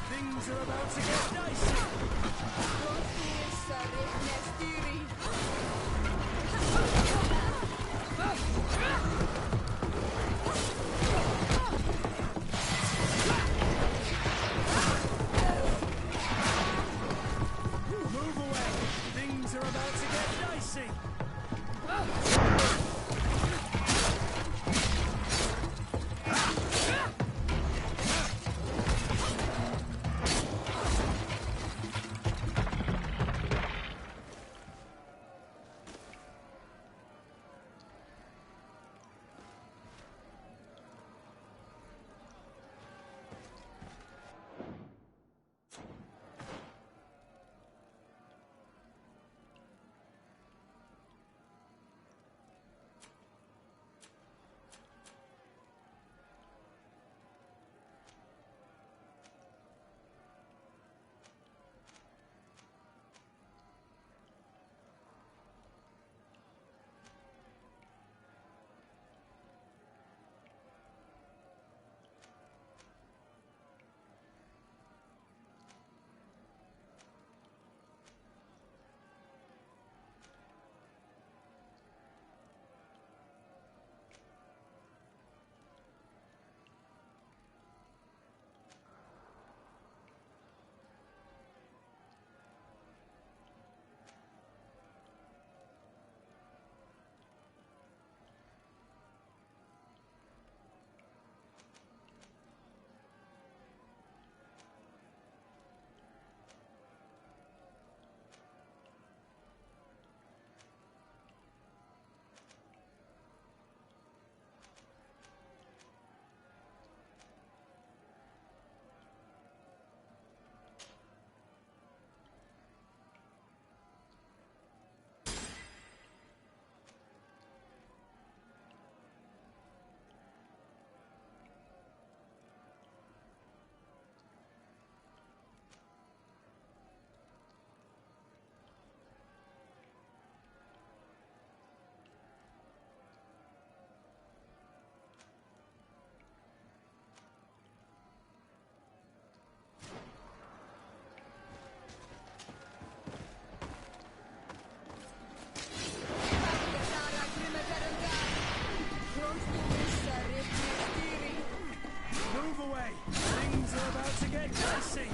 Things are about to get dicey. Move away. Things are about to get dicey. Move away. Things are about to get dicey.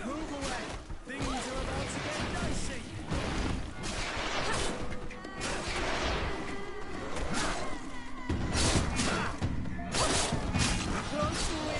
Move away. Things are about to get dicey. Close to it.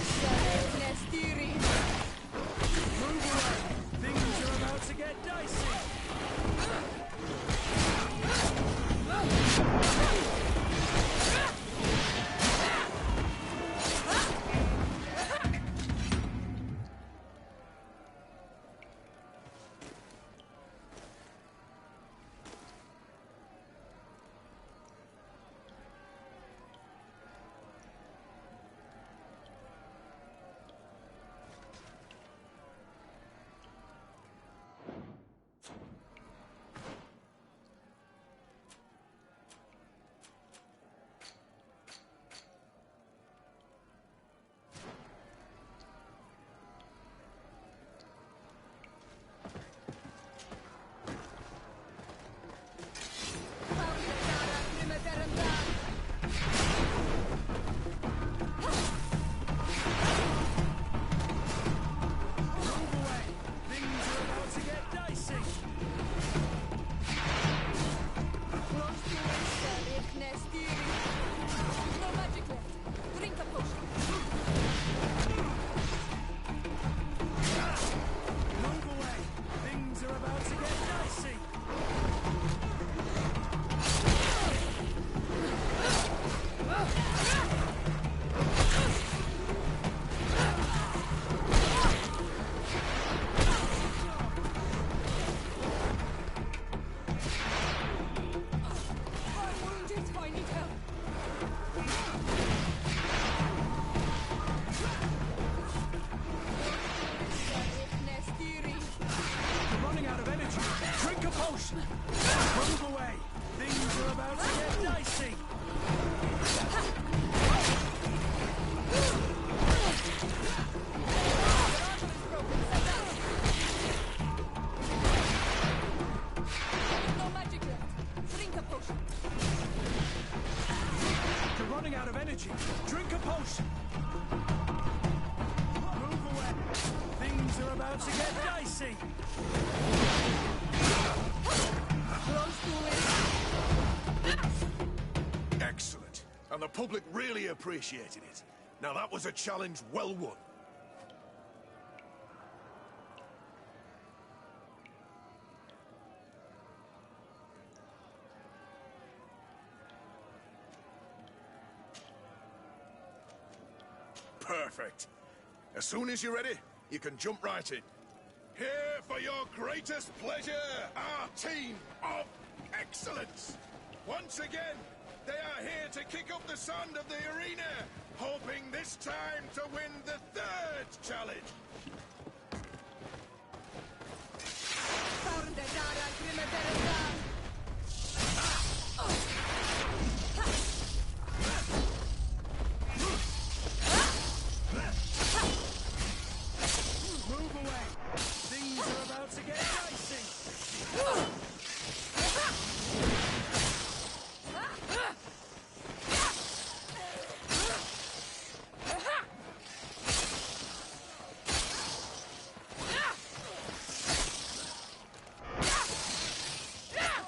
I need help. You're running out of energy. Drink a potion. Move away. Things are about to get dicey. No magic left. Drink a potion. You're running out of energy. Drink a potion. Move away. Things are about to get dicey. Excellent. And the public really appreciated it. Now that was a challenge well won. Perfect. As soon as you're ready, you can jump right in. Here for your greatest pleasure, our team of excellence. Once again, they are here to kick up the sand of the arena, hoping this time to win the third challenge. Move away. Things are about to get dicey.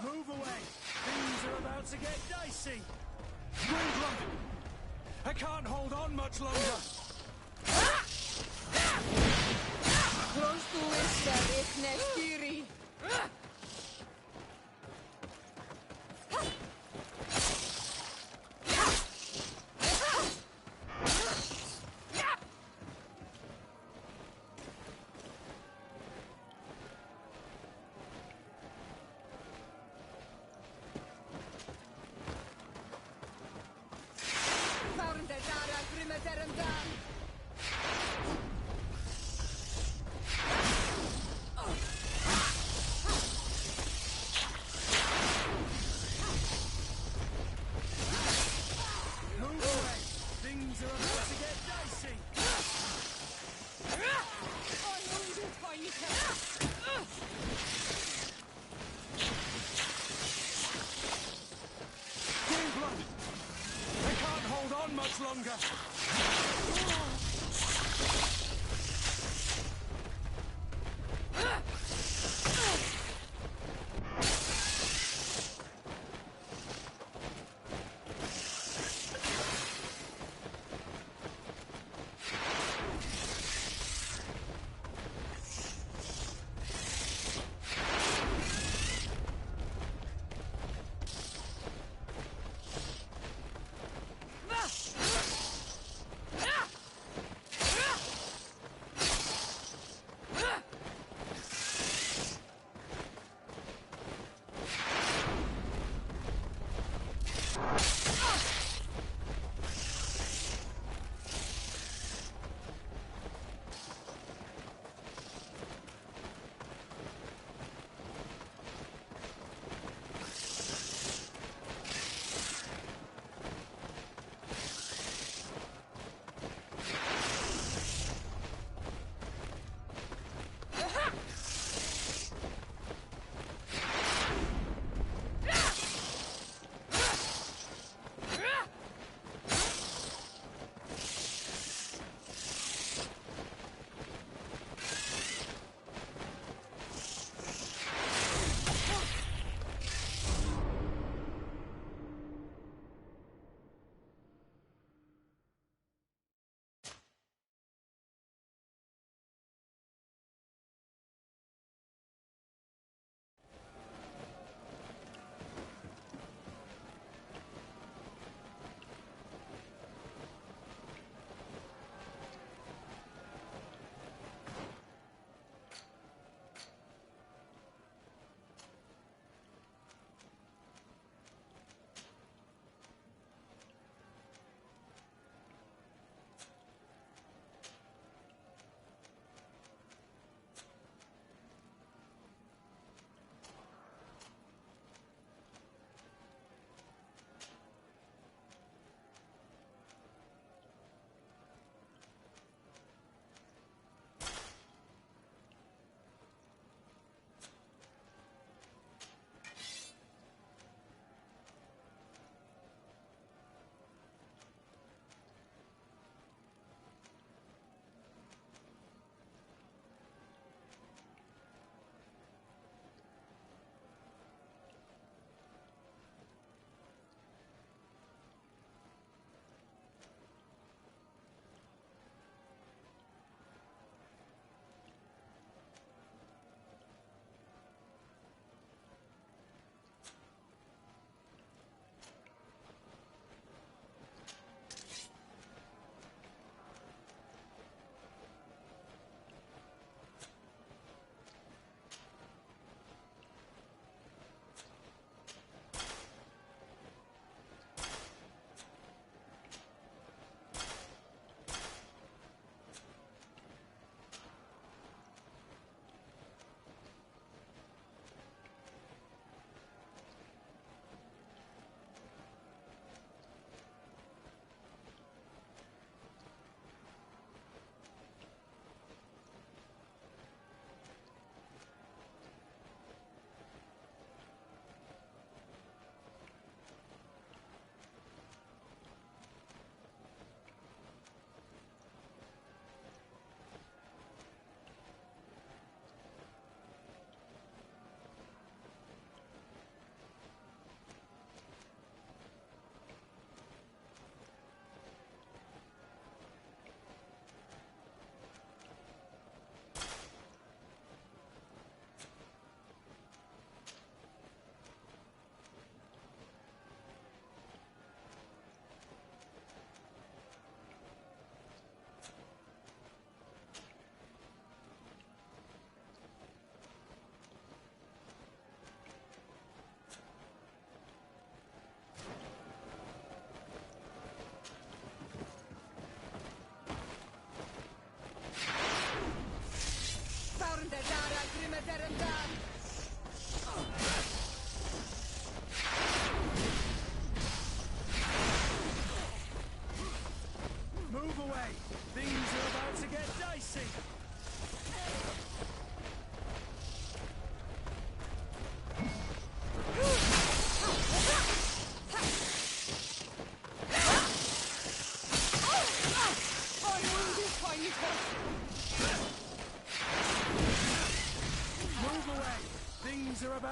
Move away. Things are about to get dicey. Gwynglum, I can't hold on much longer. Close to Ista, Iknestiri. Move away. Things are about to get dicey. Gwynglum, I can't hold on much longer.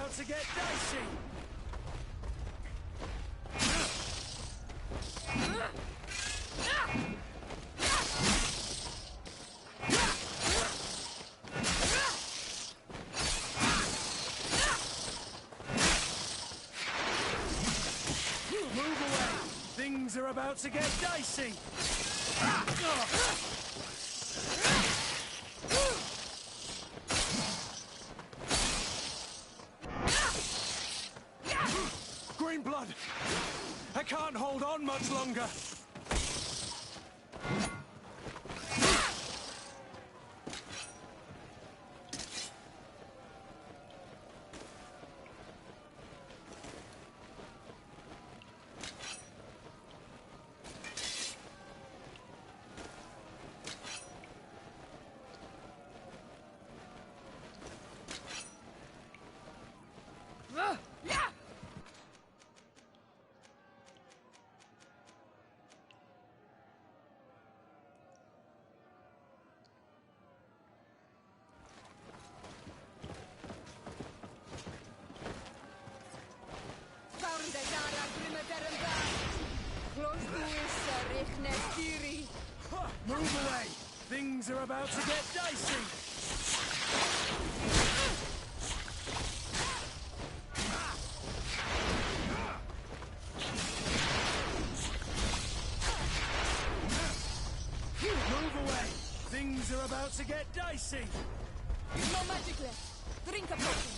about to get dicey! Move away! Things are about to get dicey! Green blood! I can't hold on much longer! Move away! Things are about to get dicey! Move away! Things are about to get dicey! No magic left. Drink a potion.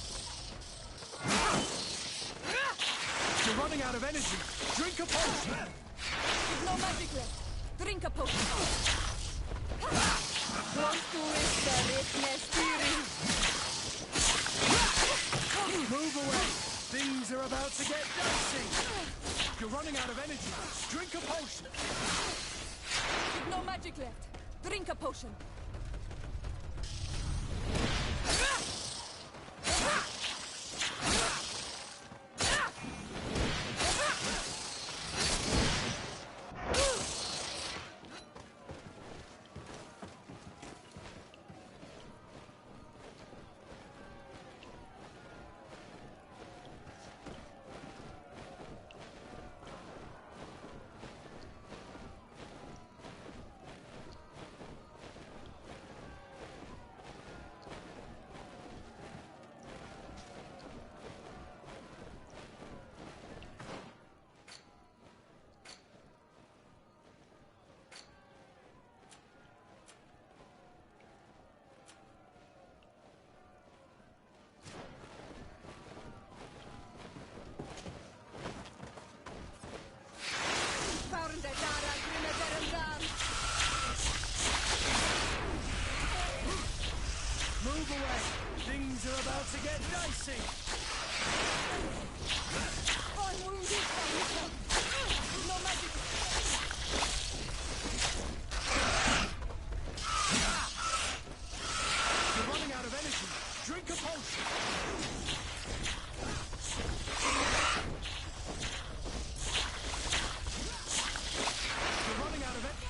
You're running out of energy! Drink a potion! No magic left. Drink a potion. Move away! Things are about to get dicey! You're running out of energy! Drink a potion! No magic left. Drink a potion. Move away! Things are about to get dicey! I'm wounded. No magic. You're running out of energy! Drink a potion! You're running out of energy!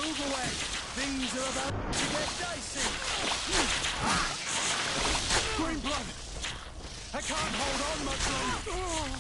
Move away! Things are about to get dicey! Green blood! I can't hold on much longer!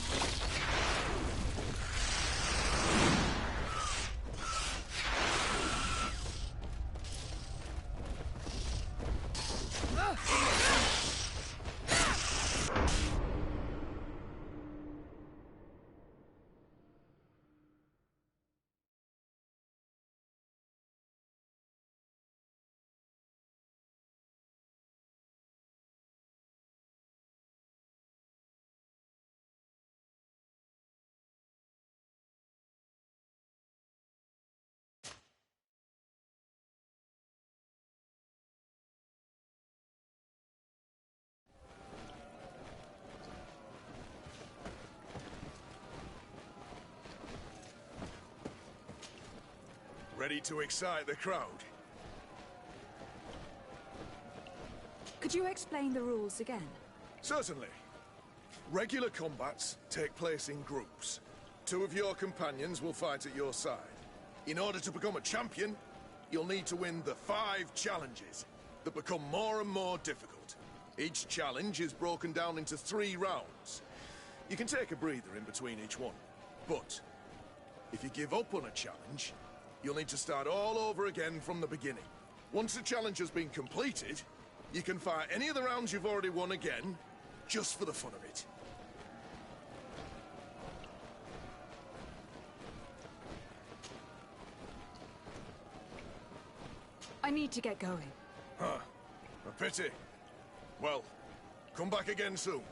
Ready to excite the crowd? Could you explain the rules again? Certainly. Regular combats take place in groups. 2 of your companions will fight at your side. In order to become a champion, you'll need to win the 5 challenges that become more and more difficult. Each challenge is broken down into 3 rounds. You can take a breather in between each one. But if you give up on a challenge, you'll need to start all over again from the beginning. Once the challenge has been completed, you can fight any of the rounds you've already won again, just for the fun of it. I need to get going. Huh. A pity. Well, come back again soon.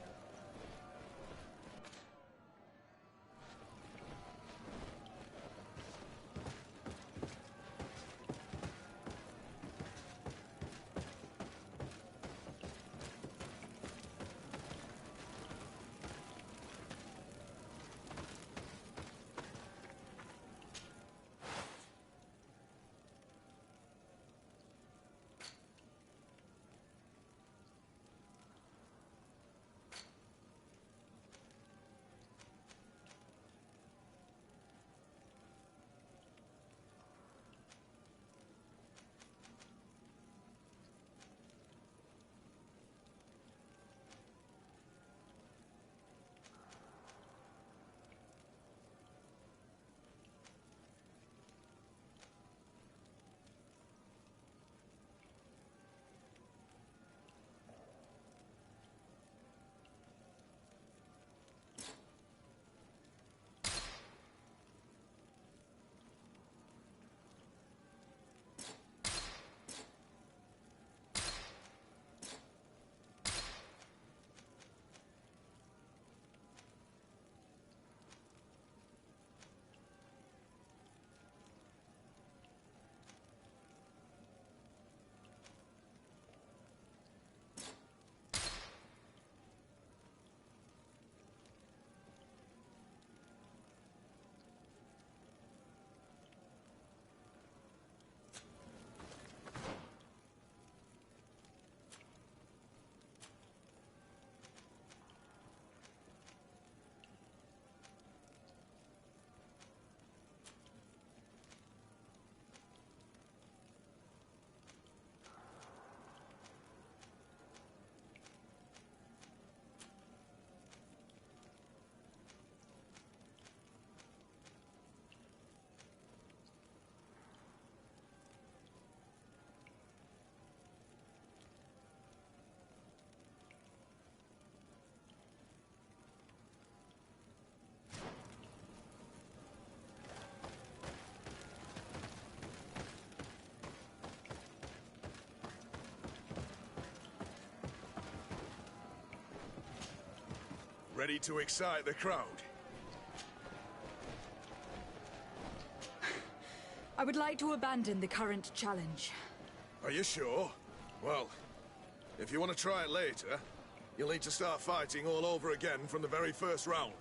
Ready to excite the crowd? I would like to abandon the current challenge. Are you sure? Well, if you want to try it later, you'll need to start fighting all over again from the very first round.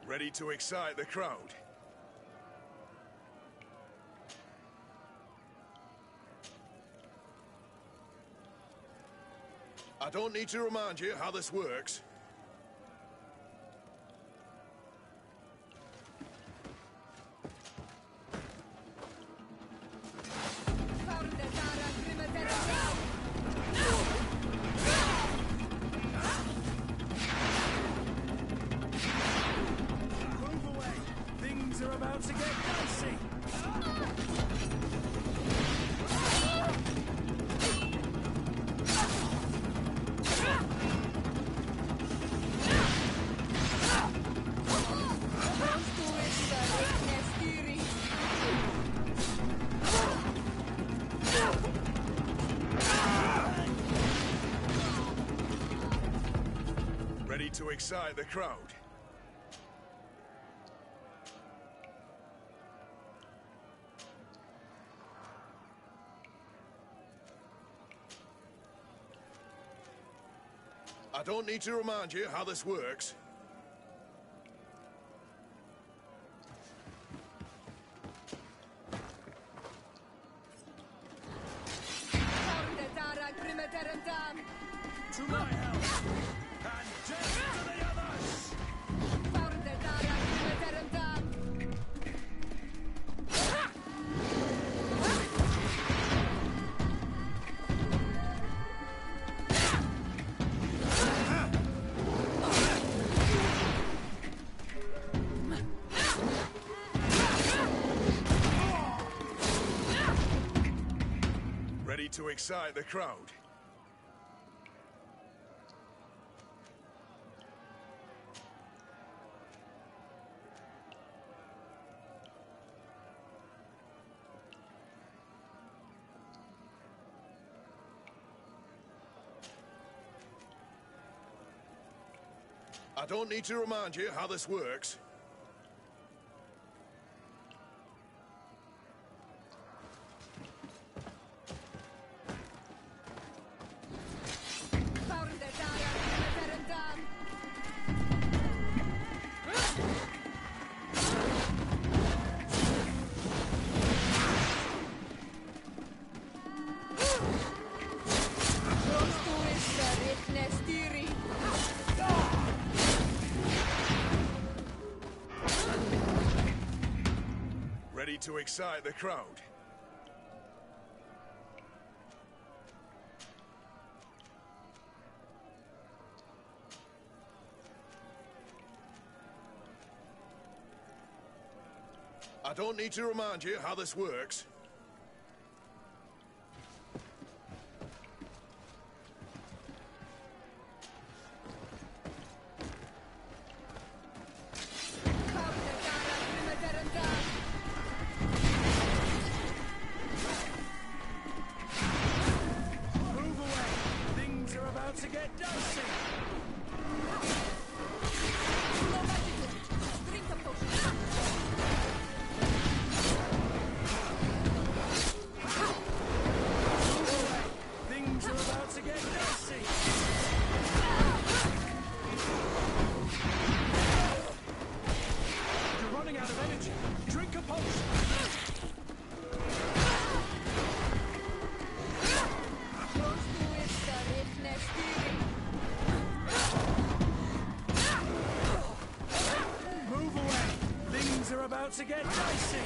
Ready to excite the crowd? I don't need to remind you how this works. Move away! Things are about to get dicey! Ready to excite the crowd. I don't need to remind you how this works. To my house! And death to the others! Ready to excite the crowd. I don't need to remind you how this works. Ready to excite the crowd. I don't need to remind you how this works. Move away! Things are about to get dicey! Things are about to get dicey! You're running out of energy. Drink a potion. Move away. Things are about to get dicey.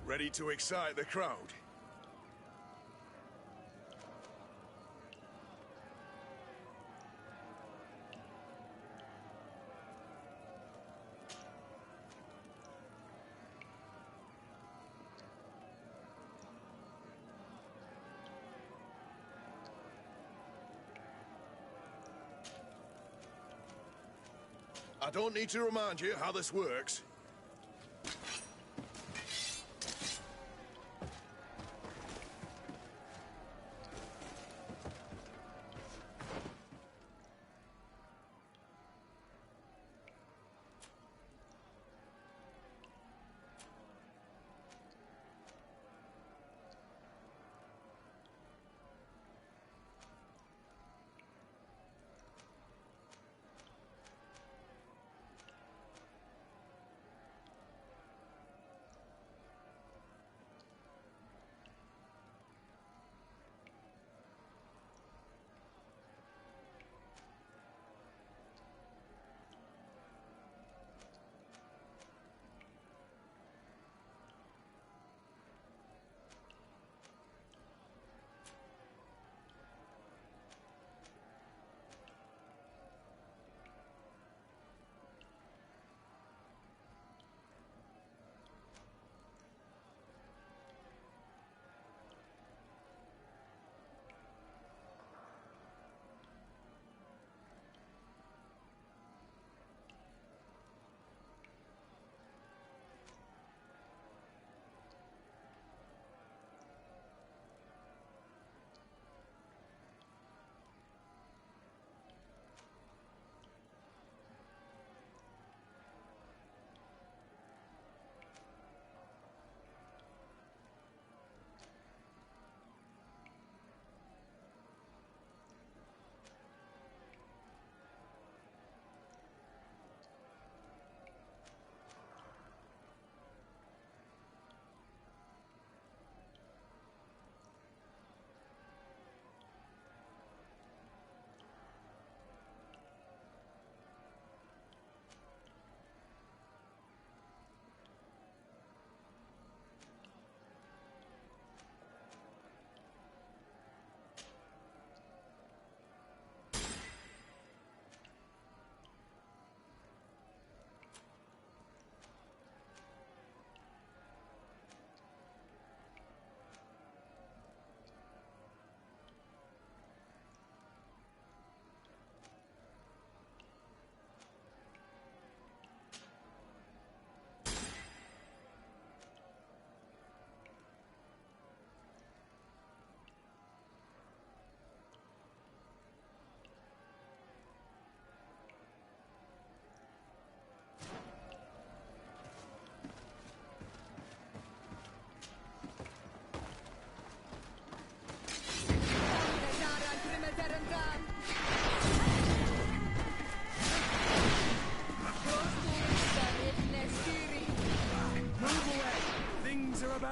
Ready to excite the crowd. I don't need to remind you how this works.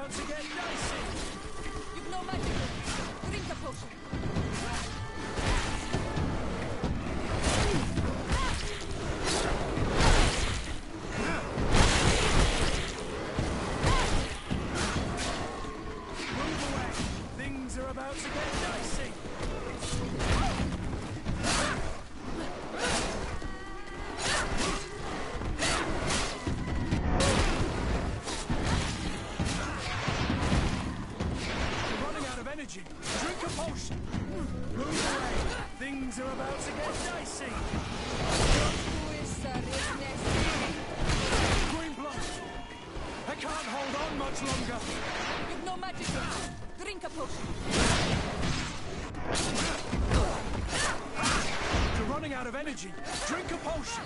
about to get dicey! You've no magic left. Drink a potion. Move away! Things are about to get dicey! You're running out of energy. Drink a potion. Move away. Things are about to get dicey. Green blood. I can't hold on much longer. You've no magic left. Drink a potion. You're running out of energy. Drink a potion.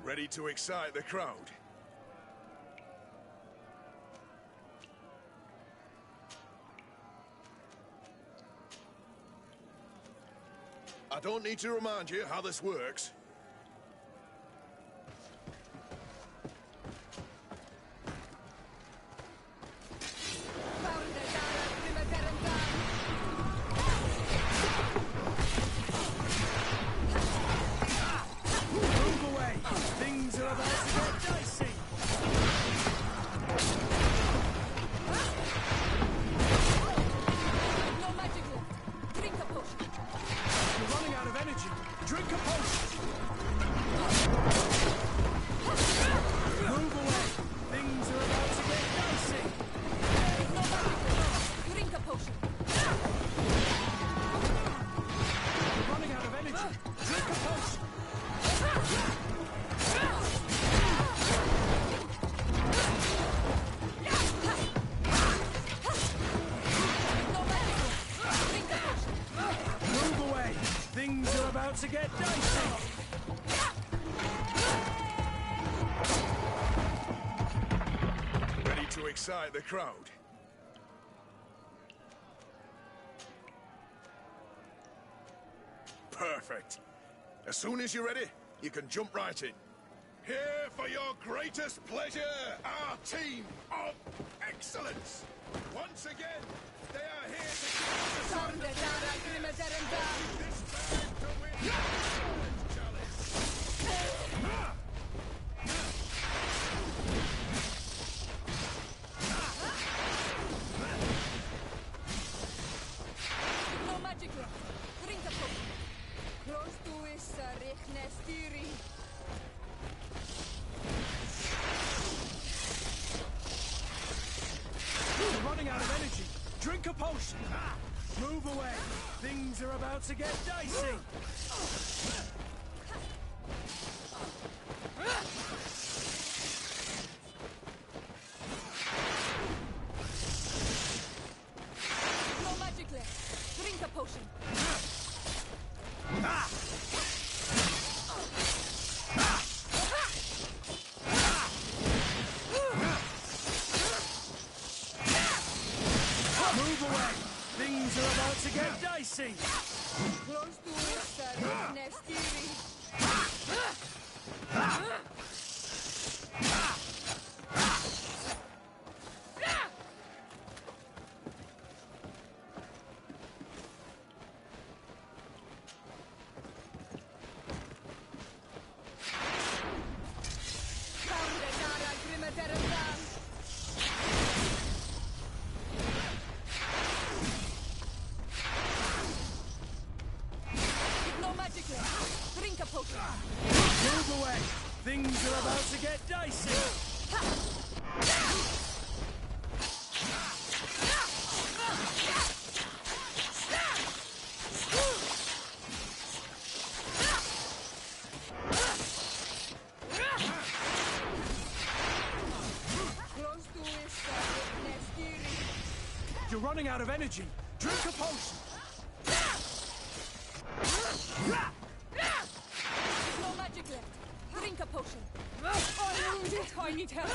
Ready to excite the crowd? I don't need to remind you how this works. Move away. Things are about to get dicey. No magic left. Drink a potion. You're running out of energy. Drink a potion. Move away. Things are about to get dicey. No magic left. Drink a potion. You're running out of energy. Drink a potion. Move away. Things are about to get dicey. Ready to excite the crowd? Perfect. As soon as you're ready, you can jump right in. Here for your greatest pleasure, our team of excellence. Once again, they are here to give us the sound of this man to win the challenge. No magic left. Drink a potion. Close to is Richnestiri. You're running out of energy. Drink a potion. Move away. Things are about to get dicey. No magic left. Drink a potion. Move away. Things are about to get dicey. Close to is Richnestiri. No magic left. Drink a potion. Move away. Things are about to get dicey. Close to is Richnestiri. You're running out of energy. Drink a potion. No magic left. Drink a potion. I'm wounded. I need help.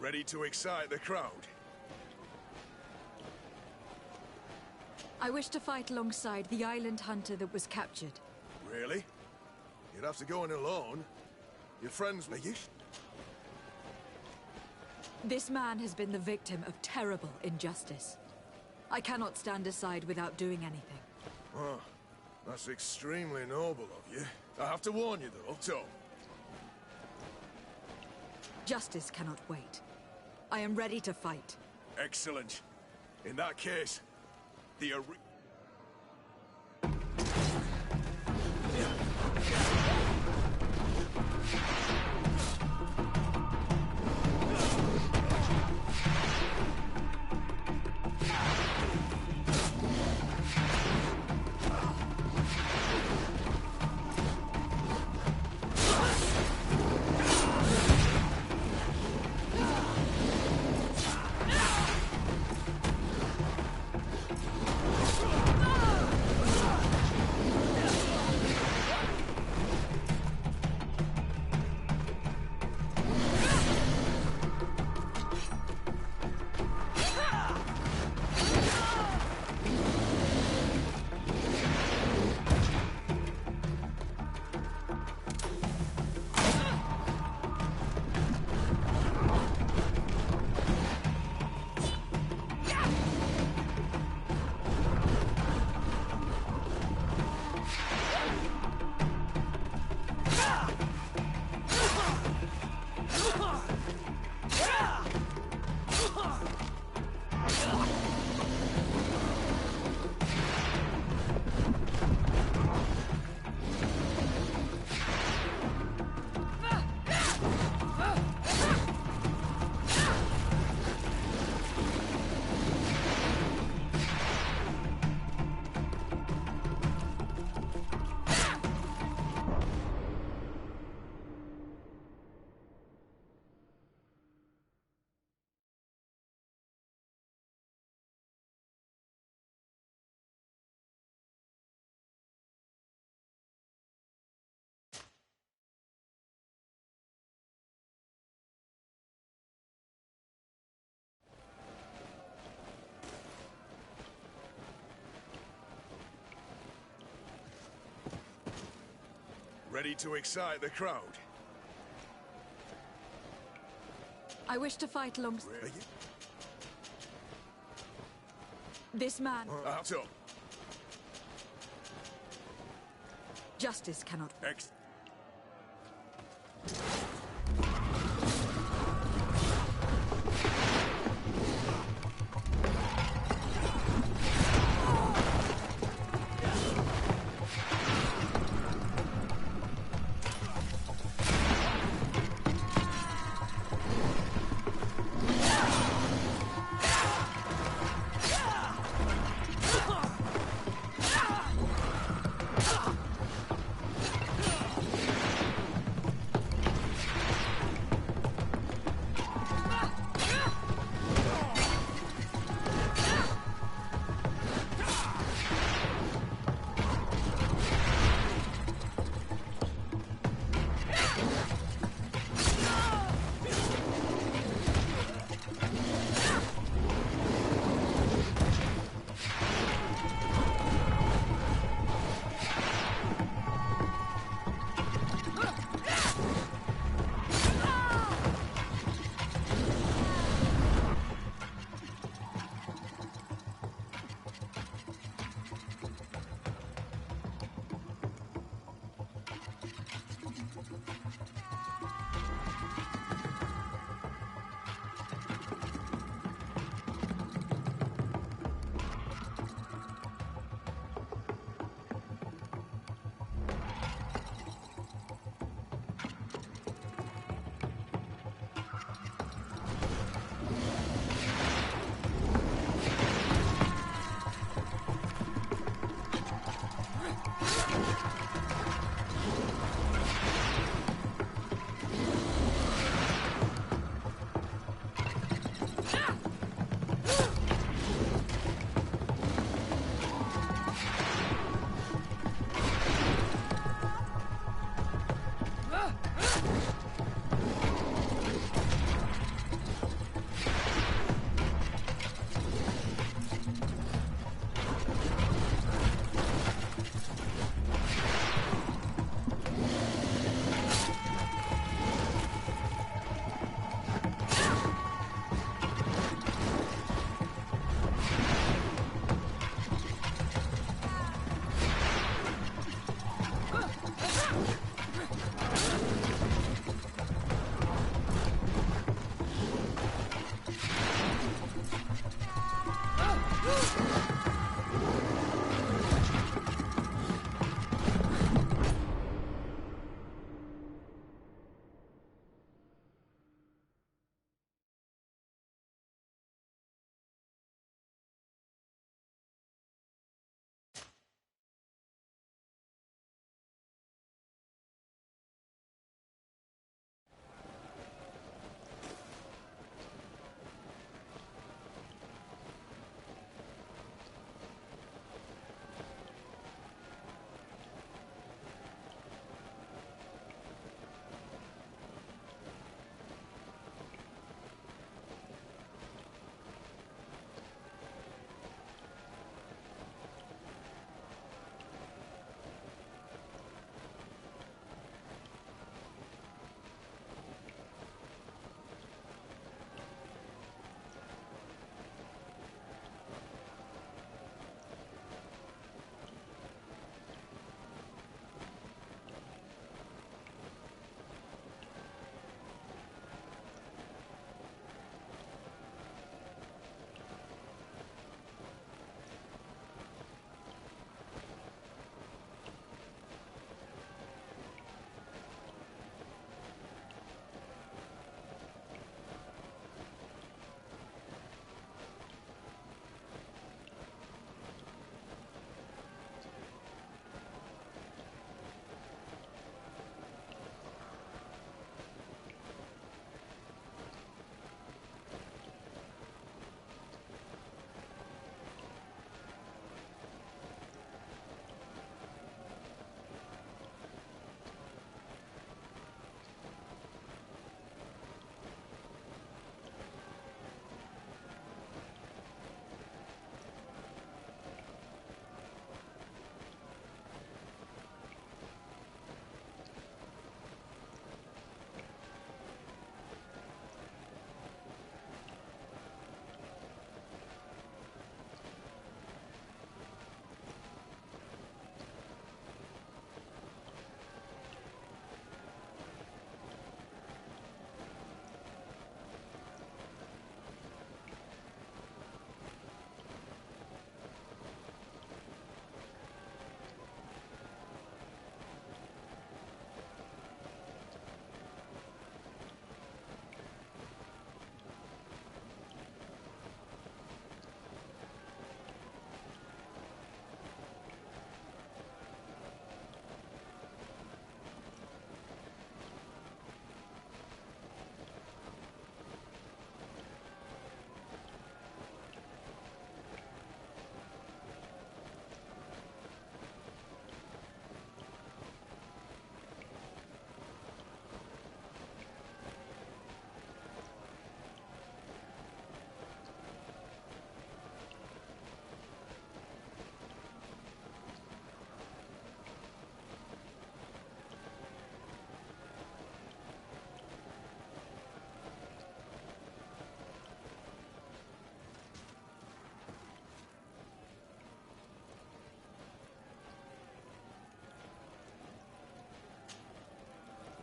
Ready to excite the crowd? I wish to fight alongside the island hunter that was captured. Really? You'd have to go in alone. Your friends make you? This man has been the victim of terrible injustice. I cannot stand aside without doing anything. Oh, that's extremely noble of you. I have to warn you, though, so... Justice cannot wait. I am ready to fight. Excellent. In that case, the Ready to excite the crowd? I wish to fight alongside... This man... So. Justice cannot...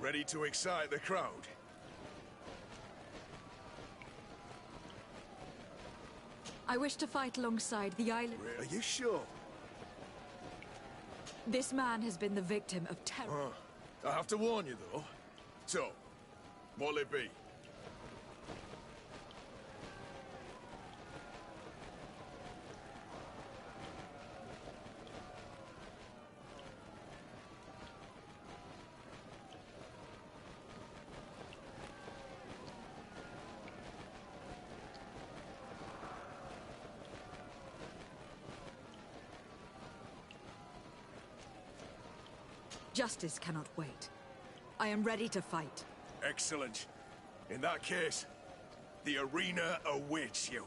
Ready to excite the crowd? I wish to fight alongside the island. Are you sure? This man has been the victim of terror. I have to warn you, though. So, what'll it be? Justice cannot wait. I am ready to fight. Excellent. In that case, the arena awaits you.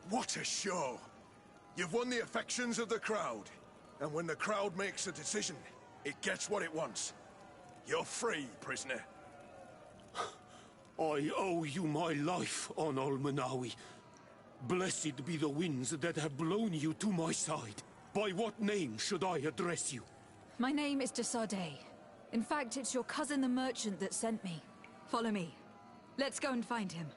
What a show! You've won the affections of the crowd. And when the crowd makes a decision, it gets what it wants. You're free, prisoner. I owe you my life, on Almanawi. Blessed be the winds that have blown you to my side. By what name should I address you? My name is Desade. In fact, it's your cousin the merchant that sent me. Follow me. Let's go and find him.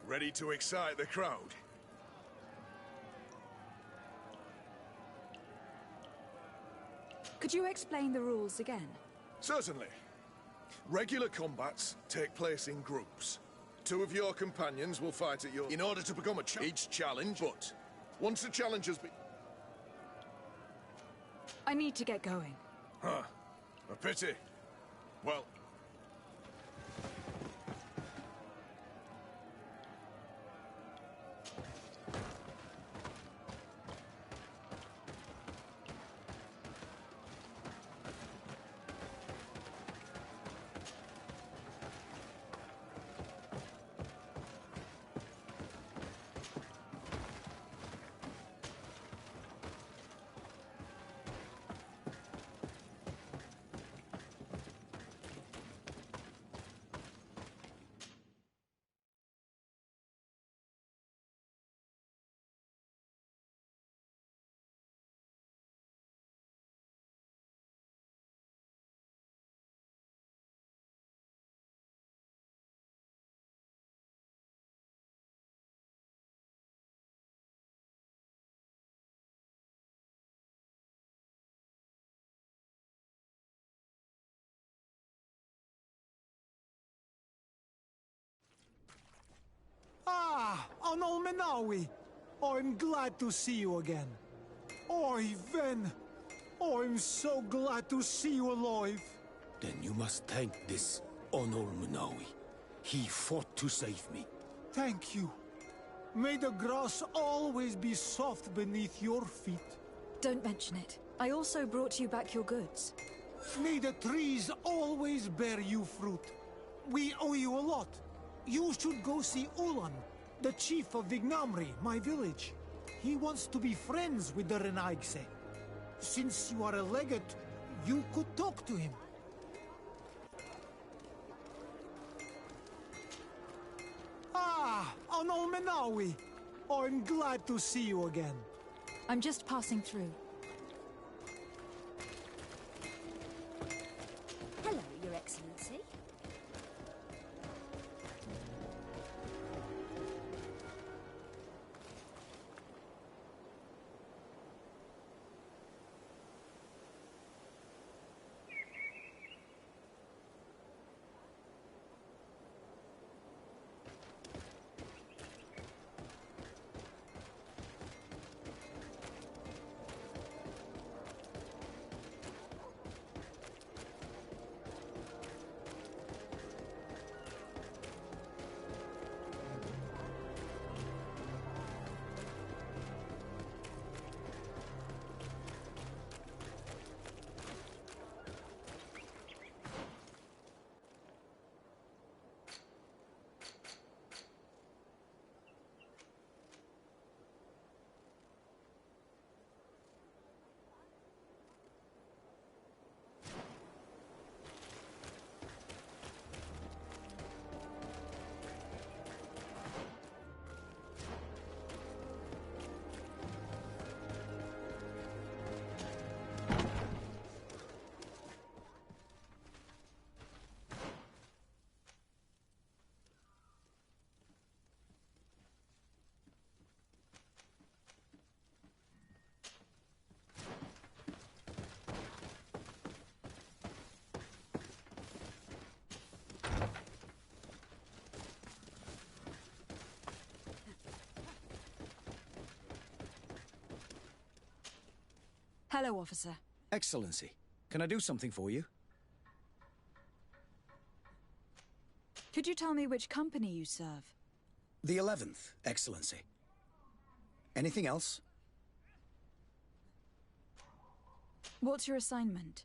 Ready to excite the crowd? Could you explain the rules again? Certainly. Regular combats take place in groups. 2 of your companions will fight at your... in order to become each challenge, but once the challenge has been... I need to get going. Huh. A pity. Well... Ah, Anol Menawi. I'm glad to see you again. Oi, Ven. I'm so glad to see you alive. Then you must thank this Onol Manawi. He fought to save me. Thank you. May the grass always be soft beneath your feet. Don't mention it. I also brought you back your goods. May the trees always bear you fruit. We owe you a lot. You should go see Ulan, the chief of Vignamri, my village. He wants to be friends with the Renaigse. Since you are a legate, you could talk to him. Ah, Anol Menawi. I'm glad to see you again. I'm just passing through. Hello, Your Excellency. Hello, officer. Excellency, can I do something for you? Could you tell me which company you serve? The 11th, Excellency. Anything else? What's your assignment?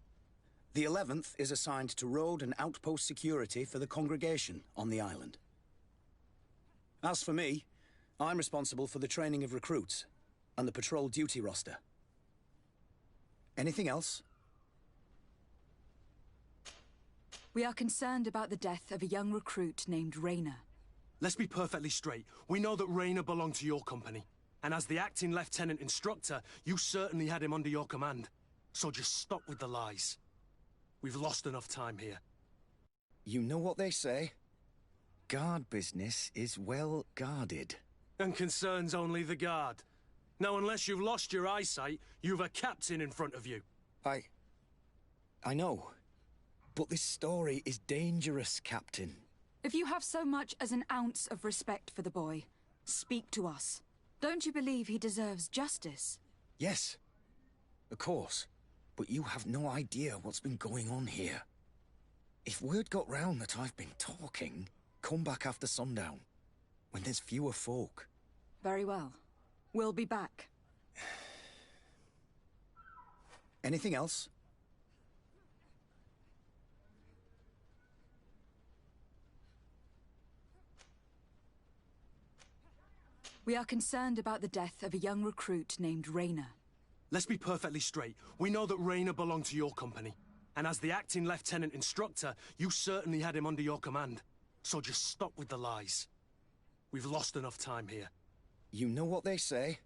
The 11th is assigned to road and outpost security for the congregation on the island. As for me, I'm responsible for the training of recruits and the patrol duty roster. Anything else? We are concerned about the death of a young recruit named Rayner. Let's be perfectly straight. We know that Rayner belonged to your company. And as the acting lieutenant instructor, you certainly had him under your command. So just stop with the lies. We've lost enough time here. You know what they say? Guard business is well guarded. And concerns only the guard. Now, unless you've lost your eyesight, you've a captain in front of you. I know. But this story is dangerous, Captain. If you have so much as an ounce of respect for the boy, speak to us. Don't you believe he deserves justice? Yes, of course. But you have no idea what's been going on here. If word got round that I've been talking, come back after sundown, when there's fewer folk. Very well. We'll be back. Anything else? We are concerned about the death of a young recruit named Rayner. Let's be perfectly straight. We know that Rayner belonged to your company. And as the acting lieutenant instructor, you certainly had him under your command. So just stop with the lies. We've lost enough time here. You know what they say?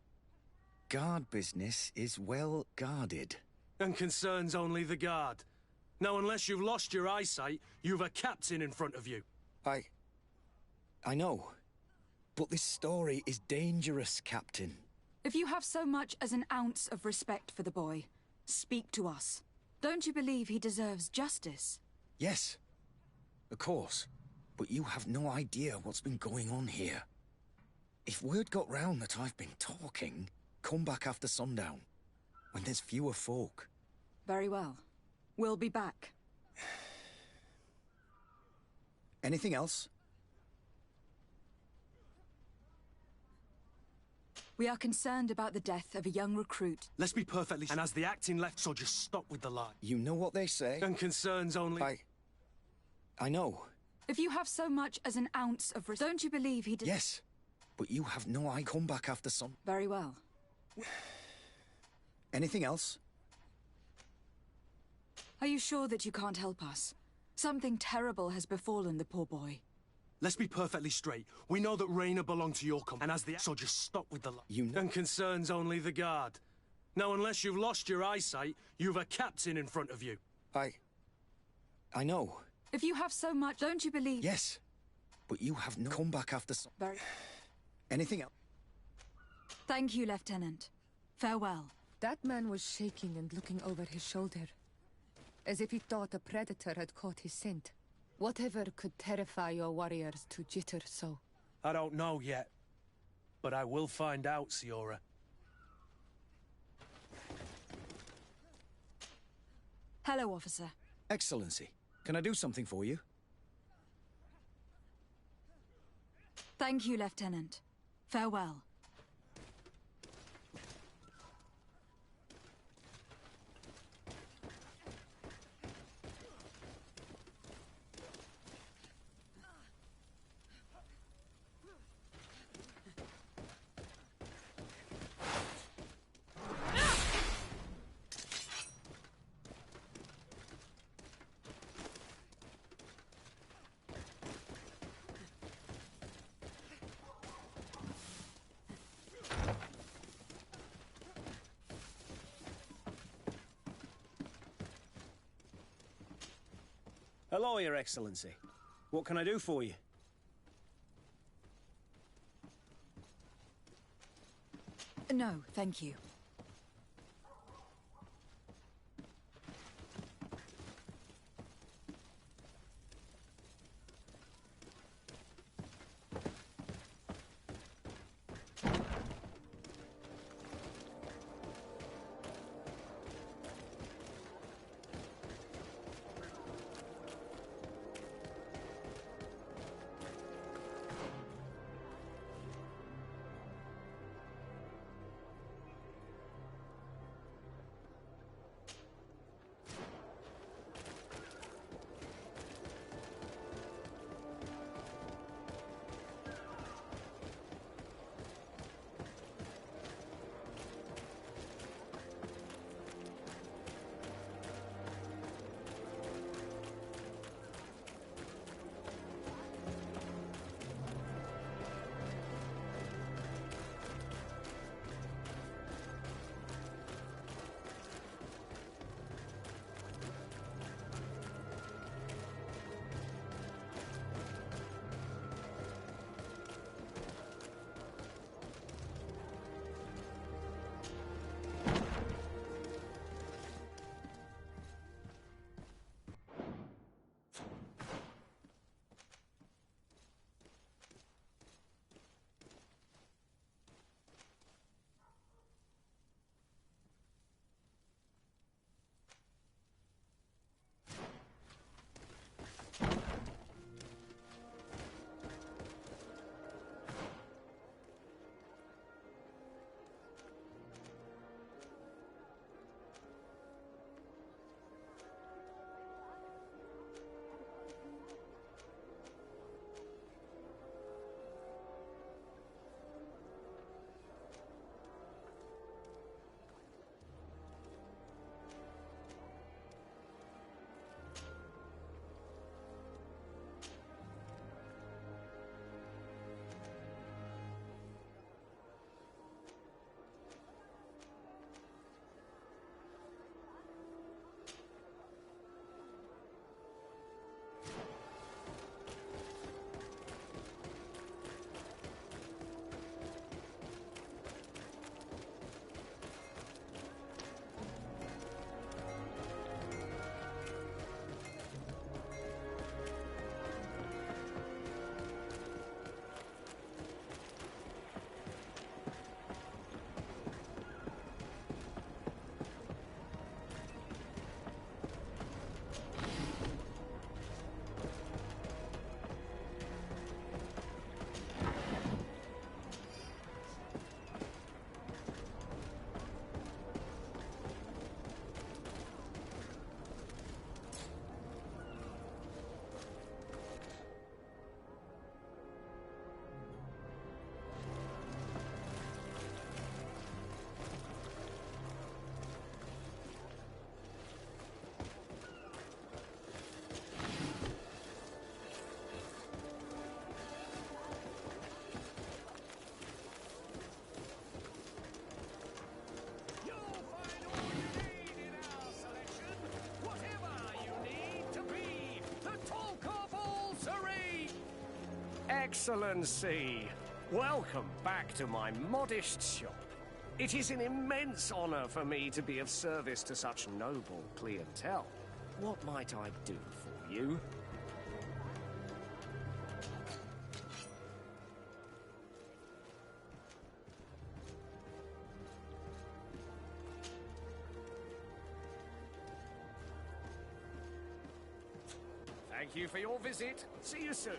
Guard business is well guarded. And concerns only the guard. Now, unless you've lost your eyesight, you've a captain in front of you. I know. But this story is dangerous, Captain. If you have so much as an ounce of respect for the boy, speak to us. Don't you believe he deserves justice? Yes, of course. But you have no idea what's been going on here. If word got round that I've been talking, come back after sundown, when there's fewer folk. Very well. We'll be back. Anything else? We are concerned about the death of a young recruit. Let's be perfectly... And as the acting left, so just stop with the lie. You know what they say? And concerns only... I know. If you have so much as an ounce of... Don't you believe he did... Yes, but you have no eye. Come back after sun. Very well. Anything else? Are you sure that you can't help us? Something terrible has befallen the poor boy. Let's be perfectly straight. We know that Rayna belonged to your company, and as the... So just stop with the lie. You know... And concerns only the guard. Now, unless you've lost your eyesight, you've a captain in front of you. I know. If you have so much, don't you believe... Yes, but you have no... Come back after sun. Very... Anything else? Thank you, Lieutenant. Farewell. That man was shaking and looking over his shoulder, as if he thought a predator had caught his scent. Whatever could terrify your warriors to jitter so? I don't know yet, but I will find out, Siora. Hello, officer. Excellency, can I do something for you? Thank you, Lieutenant. Farewell. Hello, Your Excellency. What can I do for you? No, thank you. Excellency! Welcome back to my modest shop. It is an immense honor for me to be of service to such noble clientele. What might I do for you? Thank you for your visit. See you soon.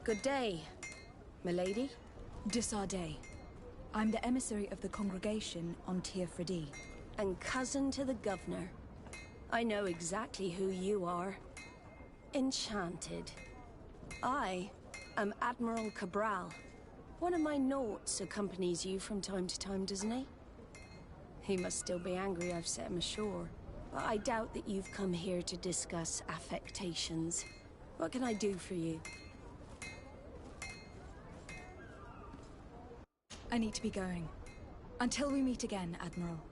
Good day, milady. Disarday. I'm the emissary of the congregation on Tir Fredi. And cousin to the governor. I know exactly who you are. Enchanted. I am Admiral Cabral. One of my naughts accompanies you from time to time, doesn't he? He must still be angry I've set him ashore. But I doubt that you've come here to discuss affectations. What can I do for you? I need to be going. Until we meet again, Admiral.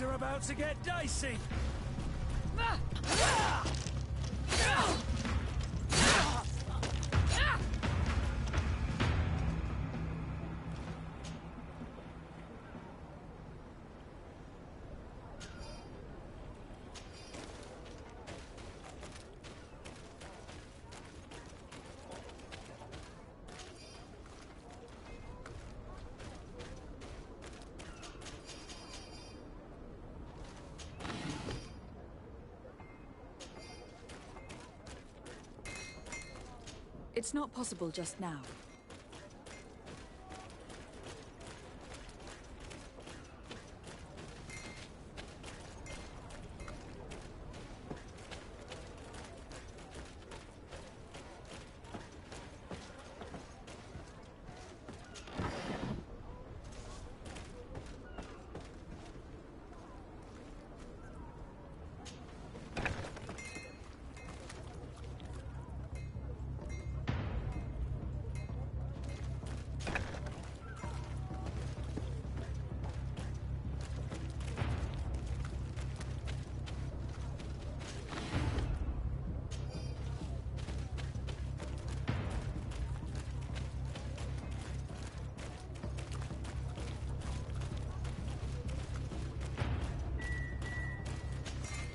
Are about to get dicey. It's not possible just now.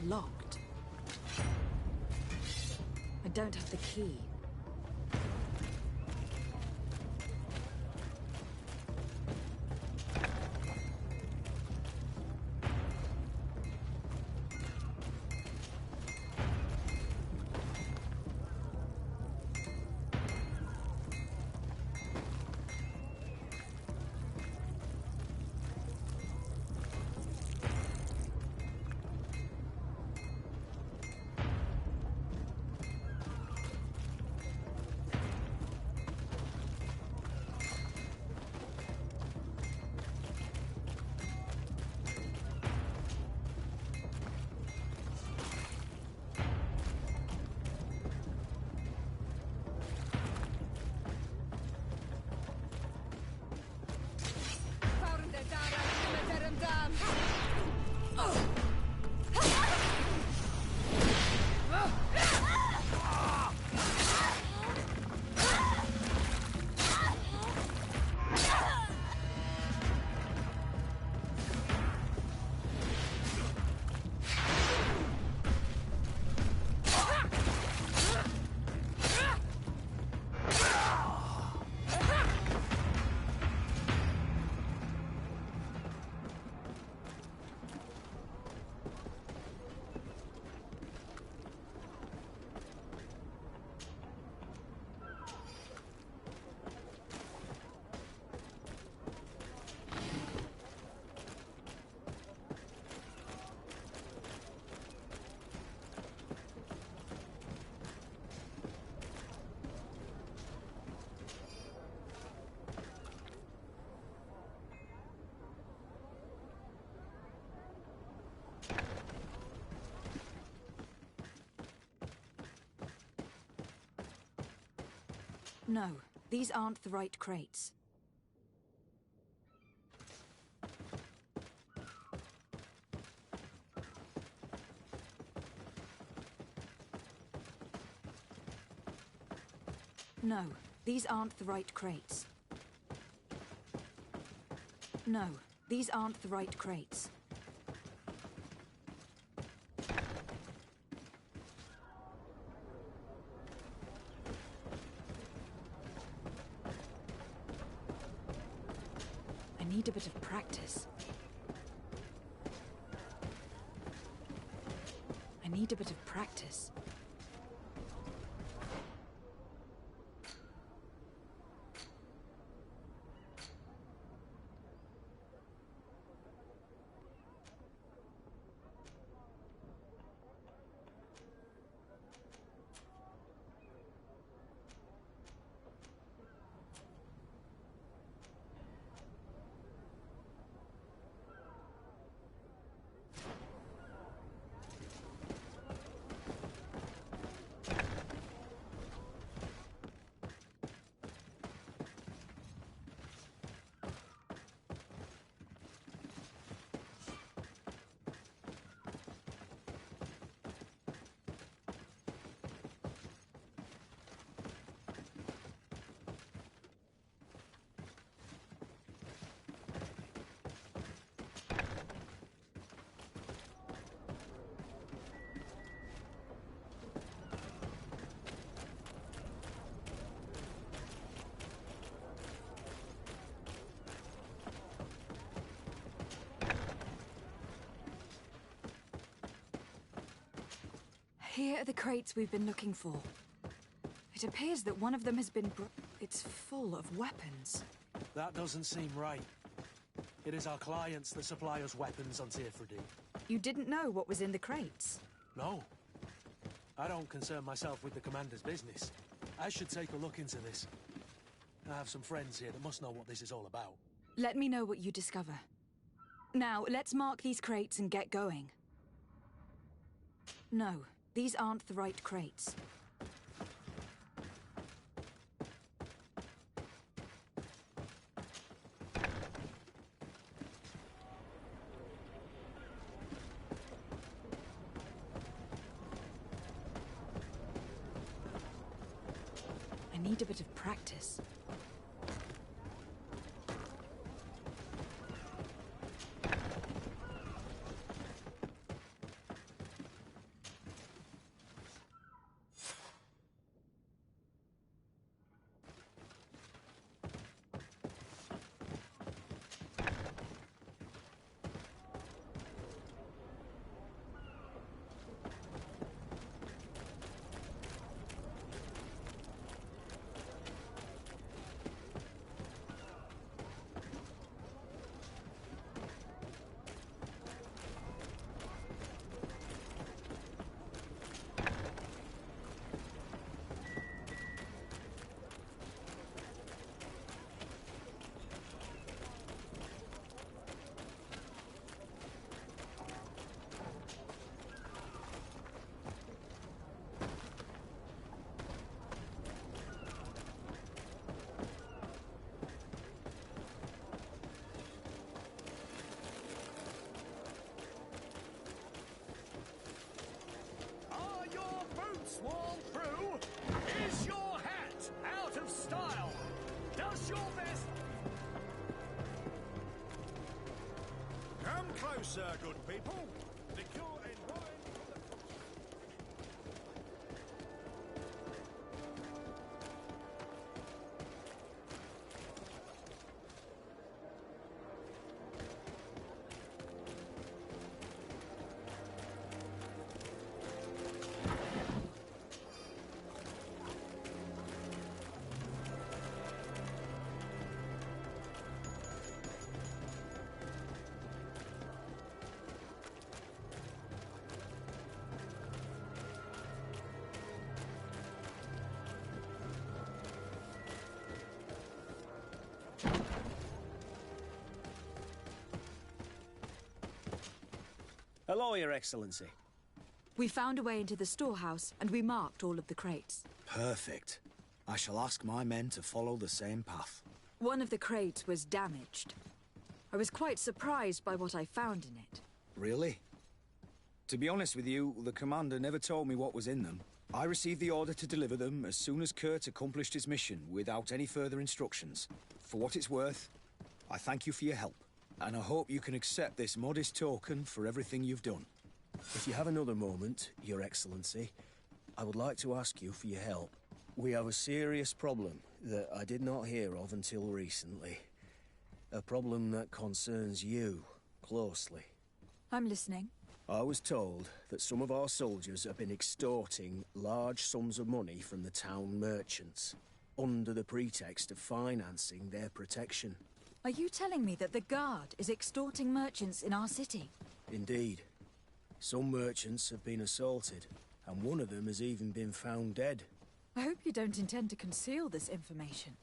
Locked. I don't have the key. No, these aren't the right crates. No, these aren't the right crates. No, these aren't the right crates. I need a bit of practice. I need a bit of practice. Here are the crates we've been looking for. It appears that one of them has been it's full of weapons. That doesn't seem right. It is our clients that supply us weapons on Tier 3D. You didn't know what was in the crates? No. I don't concern myself with the commander's business. I should take a look into this. I have some friends here that must know what this is all about. Let me know what you discover. Now, let's mark these crates and get going. No, these aren't the right crates. I need a bit of practice. Worn through? Is your hat out of style? Does your best... Come closer, good people. Liqueur and wine Hello, Your Excellency. We found a way into the storehouse, and we marked all of the crates. Perfect. I shall ask my men to follow the same path. One of the crates was damaged. I was quite surprised by what I found in it. Really? To be honest with you, the commander never told me what was in them. I received the order to deliver them as soon as Kurt accomplished his mission without any further instructions. For what it's worth, I thank you for your help, and I hope you can accept this modest token for everything you've done. If you have another moment, Your Excellency, I would like to ask you for your help. We have a serious problem that I did not hear of until recently. A problem that concerns you closely. I'm listening. I was told that some of our soldiers have been extorting large sums of money from the town merchants, under the pretext of financing their protection. Are you telling me that the Guard is extorting merchants in our city? Indeed. Some merchants have been assaulted, and one of them has even been found dead. I hope you don't intend to conceal this information.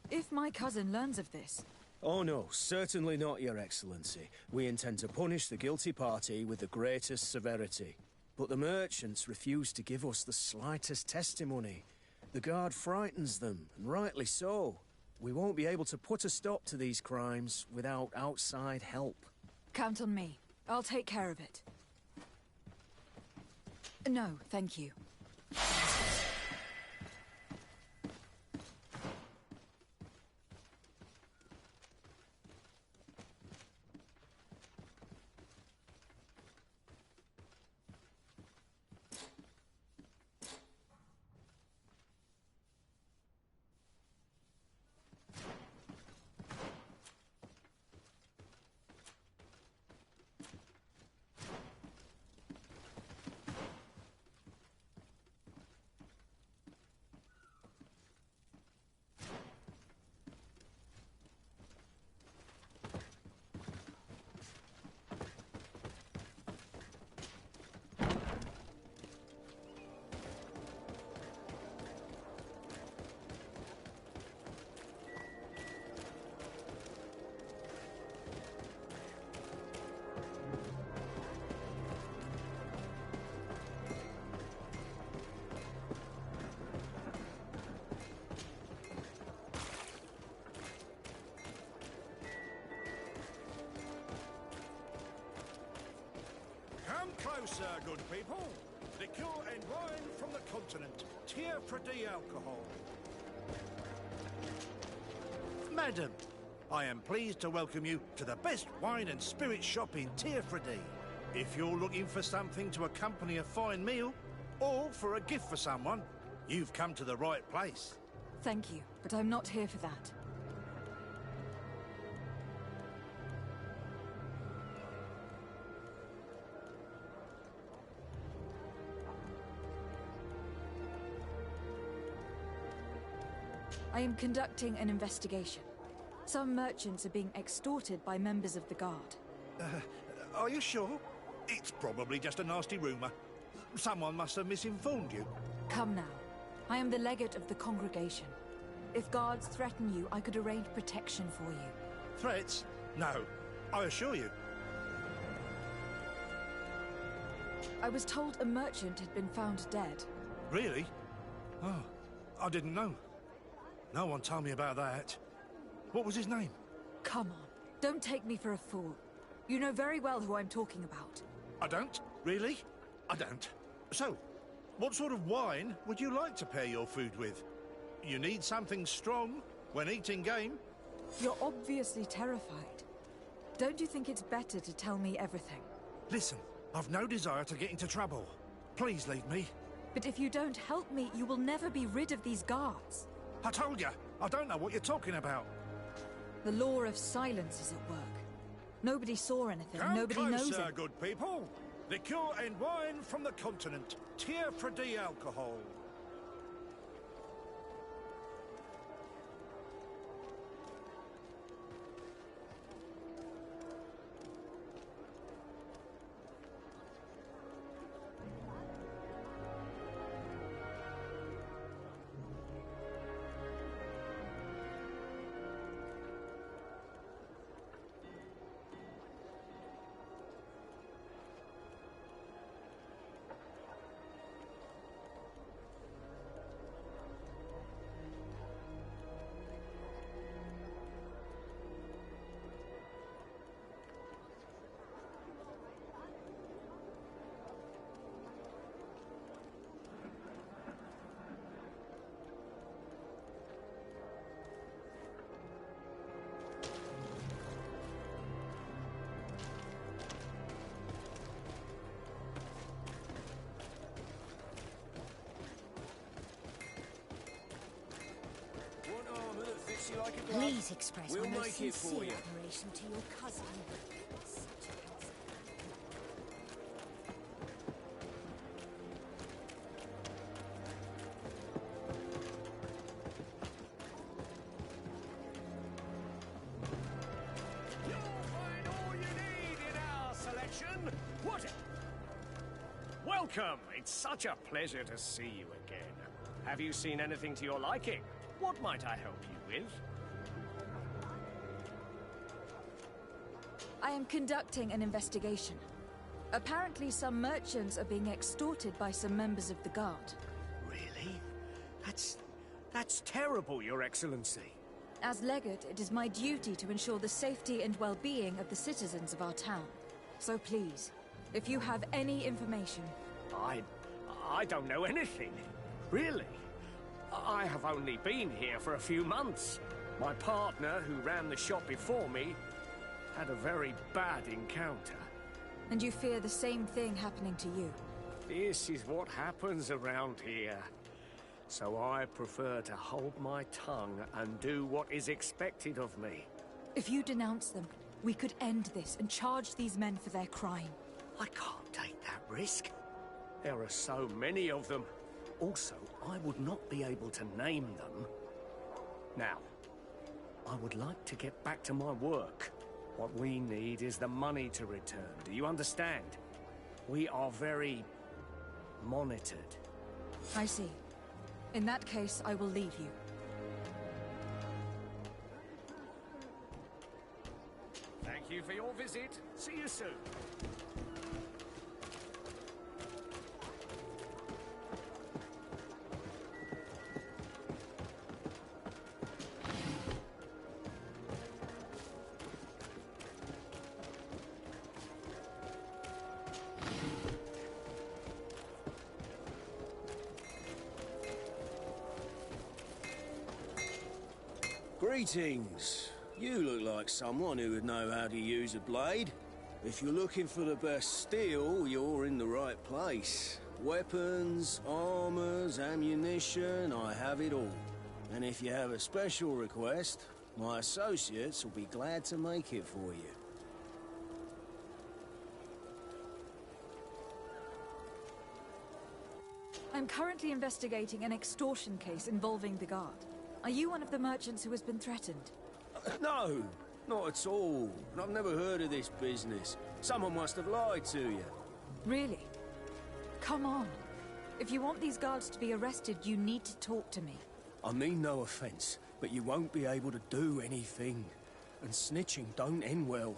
If my cousin learns of this... Oh no, certainly not, Your Excellency. We intend to punish the guilty party with the greatest severity. But the merchants refuse to give us the slightest testimony. The Guard frightens them, and rightly so. We won't be able to put a stop to these crimes without outside help. Count on me. I'll take care of it. No, thank you. Come closer, good people. Liqueur and wine from the continent. Tier for alcohol. Madam, I am pleased to welcome you to the best wine and spirit shop in Tierfredi. If you're looking for something to accompany a fine meal, or for a gift for someone, you've come to the right place. Thank you, but I'm not here for that. I am conducting an investigation. Some merchants are being extorted by members of the Guard. Are you sure? It's probably just a nasty rumor. Someone must have misinformed you. Come now. I am the legate of the congregation. If guards threaten you, I could arrange protection for you. Threats? No. I assure you. I was told a merchant had been found dead. Really? Oh, I didn't know. No one told me about that. What was his name? Come on. Don't take me for a fool. You know very well who I'm talking about. I don't? Really? I don't. So, what sort of wine would you like to pair your food with? You need something strong when eating game? You're obviously terrified. Don't you think it's better to tell me everything? Listen, I've no desire to get into trouble. Please leave me. But if you don't help me, you will never be rid of these guards. I told you, I don't know what you're talking about. The law of silence is at work. Nobody saw anything, Come nobody closer, knows it. good people. Liqueur and wine from the continent. Tier for alcohol. like a glove? Please express We'll my most make it for sincere you. admiration to your cousin. Welcome! It's such a pleasure to see you again. Have you seen anything to your liking? What might I help you with? I am conducting an investigation. Apparently some merchants are being extorted by some members of the Guard. Really? That's terrible, Your Excellency. As Legate, it is my duty to ensure the safety and well-being of the citizens of our town. So please, if you have any information... I don't know anything. Really. I have only been here for a few months. My partner, who ran the shop before me, had a very bad encounter. And you fear the same thing happening to you? This is what happens around here. So I prefer to hold my tongue and do what is expected of me. If you denounce them, we could end this and charge these men for their crime. I can't take that risk. There are so many of them. Also, I would not be able to name them. Now, I would like to get back to my work. What we need is the money to return. Do you understand? We are very monitored. I see. In that case, I will leave you. Thank you for your visit. See you soon. Greetings. You look like someone who would know how to use a blade. If you're looking for the best steel, you're in the right place. Weapons, armors, ammunition, I have it all. And if you have a special request, my associates will be glad to make it for you. I'm currently investigating an extortion case involving the Guard. Are you one of the merchants who has been threatened? No, not at all. I've never heard of this business. Someone must have lied to you. Really? Come on. If you want these guards to be arrested, you need to talk to me. I mean no offense, but you won't be able to do anything. And snitching don't end well.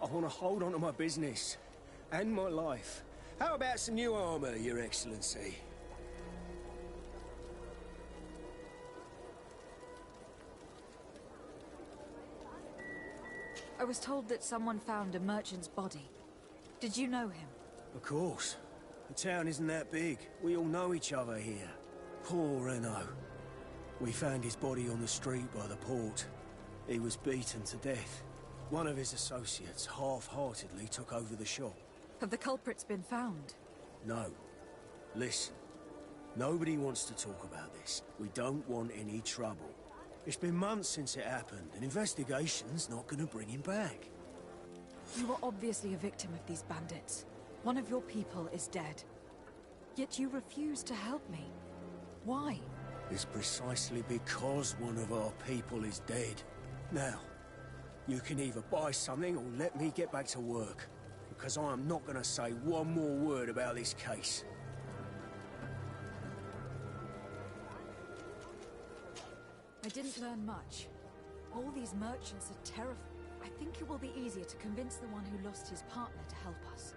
I want to hold on to my business. And my life. How about some new armor, Your Excellency? I was told that someone found a merchant's body. Did you know him? Of course. The town isn't that big. We all know each other here. Poor Renault. We found his body on the street by the port. He was beaten to death. One of his associates half-heartedly took over the shop. Have the culprits been found? No. Listen. Nobody wants to talk about this. We don't want any trouble. It's been months since it happened. An investigation's not gonna bring him back. You are obviously a victim of these bandits. One of your people is dead. Yet you refuse to help me. Why? It's precisely because one of our people is dead. Now, you can either buy something or let me get back to work. Because I am not gonna say one more word about this case. I didn't learn much. All these merchants are terrified. I think it will be easier to convince the one who lost his partner to help us.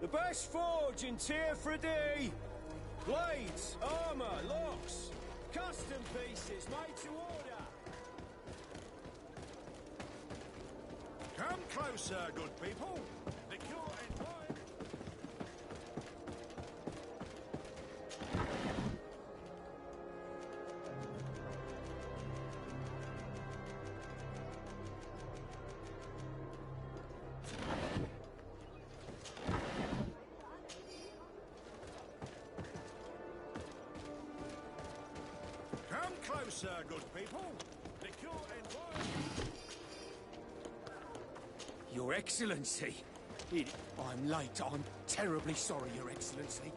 The best forge in Tier 3D! Blades, armour, locks, custom pieces made to order! Come closer, good people. The cure and wine. Come closer, good people. The cure and wine. Your Excellency! I'm late. I'm terribly sorry, Your Excellency.